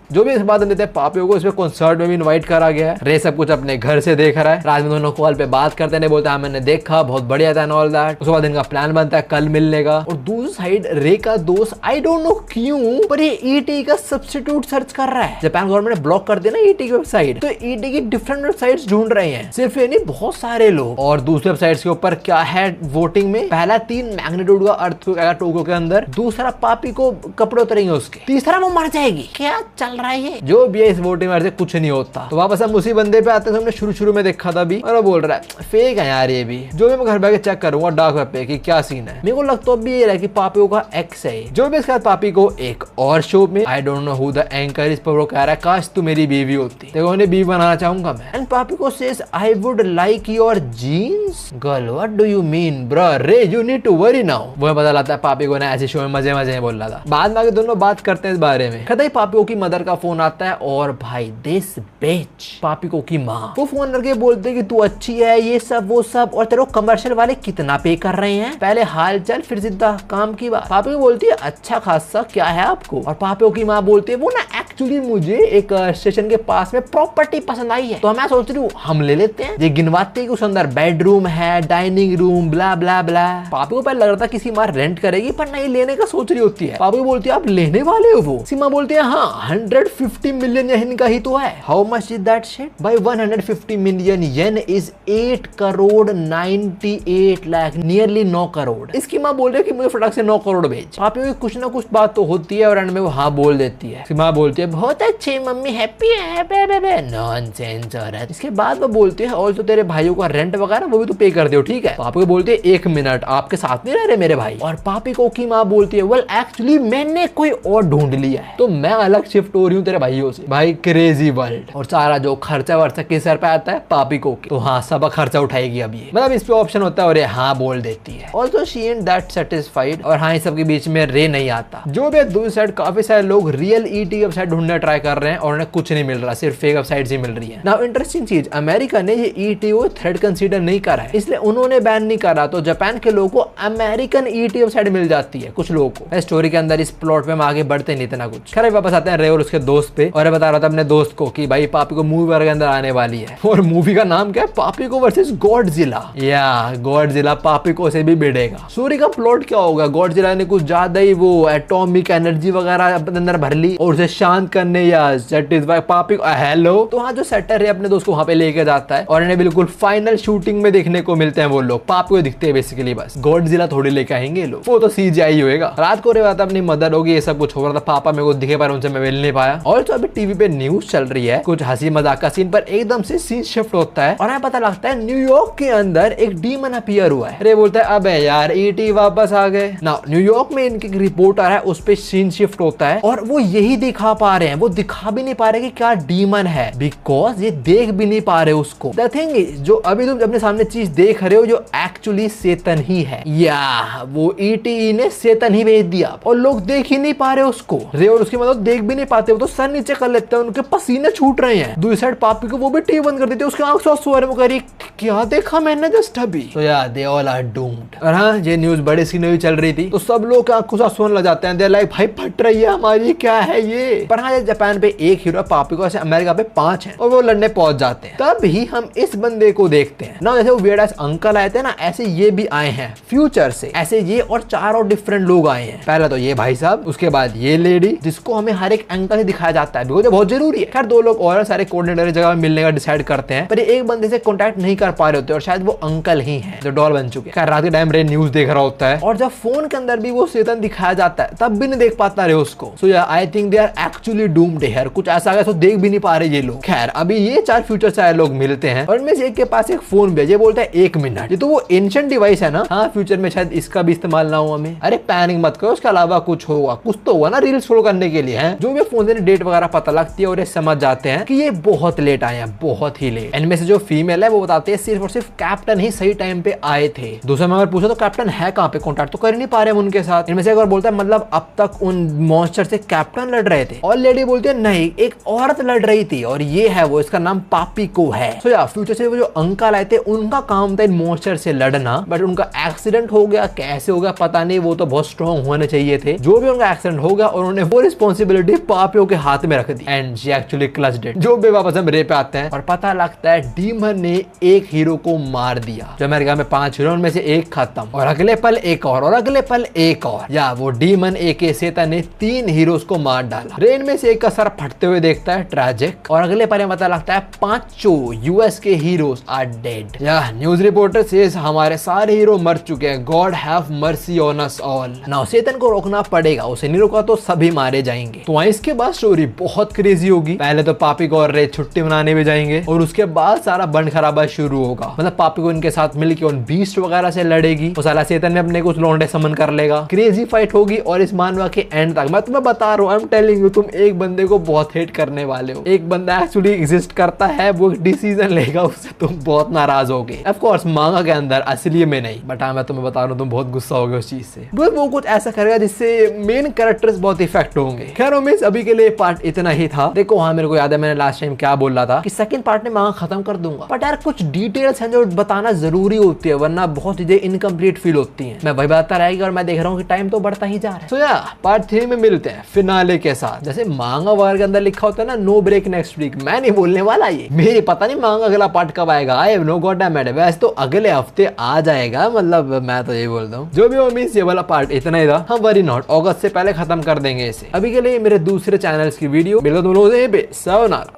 जो भी इस बात देते हैं पापियों को, इसमें कॉन्सर्ट में भी इनवाइट करा गया है। रे सब कुछ अपने घर से देख रहा है। रात में दोनों कॉल पे बात करते हैं, बोलता है मैंने देखा बहुत बढ़िया था एंड ऑल दैट। उसके बाद इनका प्लान बनता है कल मिलने का। और दूसरी साइड रे का दोस्त आई डोंट नो क्यों पर ये ईटी का सब्स्टिट्यूट सर्च कर रहा है। जापान गवर्नमेंट ने ब्लॉक कर दिया ना ईटी की वेबसाइट, तो ईटी की डिफरेंट वेबसाइट्स ढूंढ रहे हैं, सिर्फ ये नहीं बहुत सारे लोग। और दूसरे वेबसाइट्स के ऊपर क्या है वोटिंग में, पहला 3 मैग्नीट्यूड का अर्थक्वेक आएगा टोक्यो के अंदर, दूसरा पापी को कपड़े उतरेंगे उसके, तीसरा वो मर जाएगी। क्या चल रहा है जो इस वोटिंग से कुछ नहीं होता। तो वापस हम उसी बंदे पे आते हैं, हमने शुरू में देखा था भी, और वो बोल रहा है फेक है यार ये भी। जो भी मैं घर बैठ चेक करूंगा डार्क वेब पे कि क्या सीन है। मेरे को लगता है ये रहा कि पापियों का एक्स है जो भी। इसके बाद पापी को एक और शो में I don't know who the anchor इस पर वो कह रहा है काश तू मेरी बीवी होती, देखो उन्हें बीवी बनाना चाहूंगा मैं। एंड पापी को says I would like your jeans. Girl what do you mean bro, are you need to worry now. वो पता लगता है पापी को ना ऐसे शो में मजे में बोल रहा था। बाद में आगे दोनों बात करते हैं इस बारे में। कहता है पापियों की मदर का फोन आता है और भाई दिस बिच पापिको की माँ वो फोन करके बोलते कि तू अच्छी है ये सब वो सब, और तेरे कमर्शियल वाले कितना पे कर रहे हैं, पहले हाल चल फिर सीधा काम की बात। पापी को बोलती है अच्छा खासा क्या है आपको, और पापियों की माँ बोलती है वो ना एक्चुअली मुझे एक स्टेशन के पास में प्रॉपर्टी पसंद आई है, तो मैं सोच रही हूँ हम ले लेते हैं। ये गिनवाते कि उस अंदर बेडरूम है, डाइनिंग रूम, ब्ला ब्ला ब्ला। पापी को पहले लग रहा था किसी माँ रेंट करेगी पर नहीं लेने का सोच रही होती है। पापी बोलती है आप लेने वाले हो वो? सीमा बोलती है हाँ 150 मिलियन येन का ही तो है। How much is that shit? भाई 150 million yen is 8 crore 98 lakh, nearly 9 crore. इसकी माँ बोल रही है कि मुझे फटाक से 9 करोड़ भेज। पापी की कुछ ना कुछ बात तो होती है और एंड में वो हाँ बोल देती है। माँ बोलती है बहुत अच्छे मम्मी हैप्पी है, नॉनसेंस औरत। इसके बाद वो बोलती है और तो तेरे भाइयों का रेंट वगैरह वो भी तो पे कर दो ठीक है। पापी को बोलती है 1 मिनट आपके साथ नहीं रह रहे मेरे भाई। और पापी को की माँ बोलती है वेल एक्चुअली मैंने कोई और ढूंढ लिया है तो मैं अलग शिफ्ट हो रही हूँ तेरे भाइयों से। भाई क्रेजी वर्ल्ड। और सारा जो खर्चा वर्चा किस सर पे आता है पापी को, तो हाँ सब खर्चा उठाएगी अब ये, मतलब इस पे ऑप्शन होता है और ये हाँ बोल देती है। Also she and that satisfied. और हाँ इस सब के बीच में रे नहीं आता। जो भी दूसरी साइड काफी सारे लोग रियल ईटी वेबसाइट ढूंढने ट्राई कर रहे हैं और उन्हें कुछ नहीं मिल रहा, सिर्फ फेक वेबसाइट्स ही मिल रही है। नाउ इंटरेस्टिंग चीज, अमेरिका ने ये ईटी को थ्रेड कंसीडर नहीं करा है इसलिए उन्होंने बैन नहीं करा, तो जापान के लोगों को अमेरिकन ईटी वेबसाइट मिल जाती है कुछ लोगों को। स्टोरी के अंदर इस प्लॉट में हम आगे बढ़ते नहीं इतना कुछ। खैर वापस आते हैं रे और उसके दोस्त पे, और बता रहा था अपने दोस्त को कि भाई पापी को मूवी के अंदर आने वाली है, और मूवी का नाम क्या है पापी को वर्सेस गॉडजिला। या गॉडजिला पापी को से भी भिड़ेगा। स्टोरी का प्लॉट क्या होगा, गॉडजिला ने कुछ ज्यादा ही वो एटॉमिक एनर्जी वगैरह अपने अंदर भर ली और उसे शांत करने या सेटिस्फाई पापी को हेलो। तो हाँ जो सेटर है अपने दोस्त को वहां पे लेके जाता है और इन्हें बिल्कुल फाइनल शूटिंग में देखने को मिलते हैं वो लोग। पापी को दिखते हैं बेसिकली, बस गॉडजिला थोड़ी लेके आएंगे लोग, वो तो सीजीआई होएगा। रात को रे बात अपनी मदर होगी, ये सब कुछ हो रहा था। पापा मेरे को दिखे पर उनसे मैं मिल नहीं पाया। और तो अभी टीवी पे न्यूज चल रही है कुछ हंसी मजाक का सीन, पर एकदम से सीन शिफ्ट होता है और हमें पता लगता है न्यूयॉर्क के अंदर एक डीमन अपीयर हुआ है। रे बोलता है अबे यार ईटी वापस आ गए ना। न्यूयॉर्क में इनकी रिपोर्टर है, उस पे सीन शिफ्ट होता है और वो यही दिखा पा रहे हैं, वो दिखा भी नहीं पा रहे कि क्या डीमन है, बिकॉज ये देख भी नहीं पा रहे उसको। द थिंग इज जो अभी तुम अपने सामने चीज देख रहे हो जो एक्चुअली सेतन ही है, या वो ईटी ने सेतन ही भेज दिया और लोग देख ही नहीं पा रहे उसको। रे और उसकी मतलब देख भी नहीं पाते, वो तो सर नीचे कर लेते हैं, उनके पसीने छूट रहे हैं। दूसरी साइड पापी को वो भी टीवी बंद कर देते, उसके आंख सो रहे, वो कह रही क्या देखा मैंने जस्ट अभी। तो यार दे ऑल आर डूम्ड। और हाँ ये न्यूज बड़ी स्क्रीन में चल रही थी तो सब लोग आंखों से सोने लग जाते हैं, दे लाइक भाई फट रही है हमारी क्या है ये। पर पर हाँ जापान पे एक हीरो, पापी को अमेरिका पे 5 है और वो लड़ने पहुंच जाते हैं। तब ही हम इस बंदे को देखते हैं ना, जैसे वो वियर्ड एस अंकल आए थे ना, ऐसे ये भी आए हैं फ्यूचर से, ऐसे ये और 4 और डिफरेंट लोग आए हैं। पहले तो ये भाई साहब, उसके बाद ये लेडी, जिसको हमें हर एक एंगल से दिखाया जाता है, बिकॉज़ बहुत जरूरी है। खैर 2 लोग और सारे कोऑर्डिनेटर जगह मिलने का डिसाइड करते हैं, पर एक बंदे से कॉन्टैक्ट नहीं कर पा रहे होते और शायद वो अंकल ही है जो डॉल बन चुके हैं। खैर रात के टाइम रे न्यूज देख रहा होता है और जब फोन के अंदर भी वो चेतन दिखाया जाता है तब भी नहीं देख पाता रे उसको। So yeah I think they are actually doomed here, कुछ ऐसा है तो देख भी नहीं पा रहे ये लोग। खैर अभी ये 4 फ्यूचर से आए लोग मिलते हैं और इनमें से एक के पास एक फोन भी है, ये बोलता है 1 मिनट, ये तो वो एंशिएंट डिवाइस है ना, हाँ फ्यूचर में शायद इसका भी इस्तेमाल ना हो हमें। अरे पैनिक मत करो, उसके अलावा कुछ होगा, कुछ तो होगा ना रील स्क्रॉल करने के लिए है। जो भी फोन से डेट वगैरह पता लगती है और ये समझ जाते हैं कि ये बहुत लेट आए हैं, बहुत ही लेट। इनमें से जो फीमेल है वो बताते हैं सिर्फ और सिर्फ कैप्टन ही सही टाइम पे आए थे। दूसरा मैं अगर पूछा तो कैप्टन है कहाँ पे, कॉन्टैक्ट तो कर ही नहीं पा रहे हम उनके साथ। इनमें से एक और बोलता है मतलब अब तक उन मॉन्स्टर से कैप्टन लड़ रहे थे, और लेडी बोलती है नहीं एक औरत लड़ रही थी और ये है वो, इसका नाम पापिको है। सो या फ्यूचर से वो जो अंकल आए थे उनका काम था इन मॉन्स्टर से लड़ना, बट उनका एक्सीडेंट हो गया, कैसे हो गया पता नहीं, वो तो बहुत स्ट्रॉन्ग होने चाहिए थे। जो भी उनका एक्सीडेंट हो गया और उन्होंने वो रिस्पॉन्सिबिलिटी पापियो के हाथ में रख दी एंड शी एक्चुअली क्लच्ड इट। जो भी वापस हम रे पे आते हैं और पता लगता है डीमन ने एक हीरो को मार दिया। जो अमेरिका में 5 हीरो में से एक खत्म और अगले पल एक और अगले पल एक और, या वो डीमन एके चेतन ने 3 हीरोज को मार डाला। रेन में से एक का सर फटते हुए देखता है, ट्रैजिक, और अगले पल पता लगता है 5 यूएस के हीरोज आर डेड। या न्यूज रिपोर्टर सेज हमारे सारे हीरो मर चुके हैं, God have mercy on us all. Now Chetan को रोकना पड़ेगा, उसे नहीं रोका तो सभी मारे जाएंगे। तो इसके बाद स्टोरी बहुत क्रेजी होगी। पहले तो पापी को और रे छुट्टी मनाने भी जाएंगे और उसके बाद सारा बंड खराबा शुरू होगा। मतलब पापी को इनके साथ मिलकर उन बीस्ट वगैरह से लड़ेगी, वो साला चेतन में अपने कुछ लौंडे समन कर लेगा, क्रेजी फाइट होगी और इस मानवा के एंड तक मैं तुम्हें बता रहा हूँ, आई एम टेलिंग यू, तुम एक बंदे को बहुत हेट करने वाले हो। एक बंदा एक्चुअली एग्जिस्ट करता है, वो एक डिसीजन लेगा, उससे तुम बहुत नाराज होगे। ऑफ कोर्स मांगा के अंदर, असली में नहीं, बट हाँ मैं तुम्हें बता रहा हूँ तुम बहुत गुस्सा होगे उस चीज से। वो कुछ ऐसा करेगा जिससे मेन कैरेक्टर्स बहुत इफेक्ट होंगे। खैर उमेश अभी के लिए पार्ट इतना ही था। देखो हाँ मेरे को याद है मैंने लास्ट टाइम क्या बोला था कि सेकंड पार्ट में मांगा खत्म कर दूंगा, बट यार कुछ डिटेल्स हैं जो बताना जरूरी होती है, वरना बहुत चीजें इनकम्प्लीट फील होती हैं। मैं वही बताता रहेगी और मैं देख रहा हूँ कि टाइम तो बढ़ता ही जा रहा है। तो यार पार्ट 3 में मिलते हैं फिनाले के साथ। जैसे मांगा वगैरह के अंदर लिखा होता है ना नो ब्रेक नेक्स्ट वीक, मैं नहीं बोलने वाला ये, मेरे पता नहीं मांगा अगला पार्ट कब आएगा, I have know got that. वैसे तो अगले हफ्ते आ जाएगा, मतलब मैं तो यही बोलता हूँ। जो भी वो मीन्स ये वाला पार्ट इतना ही था, हम वरी नॉट अगस्त से पहले खत्म कर देंगे इसे। अभी के लिए मेरे दूसरे चैनल्स की वीडियो मिलकर तुम लोगों से सवनारा।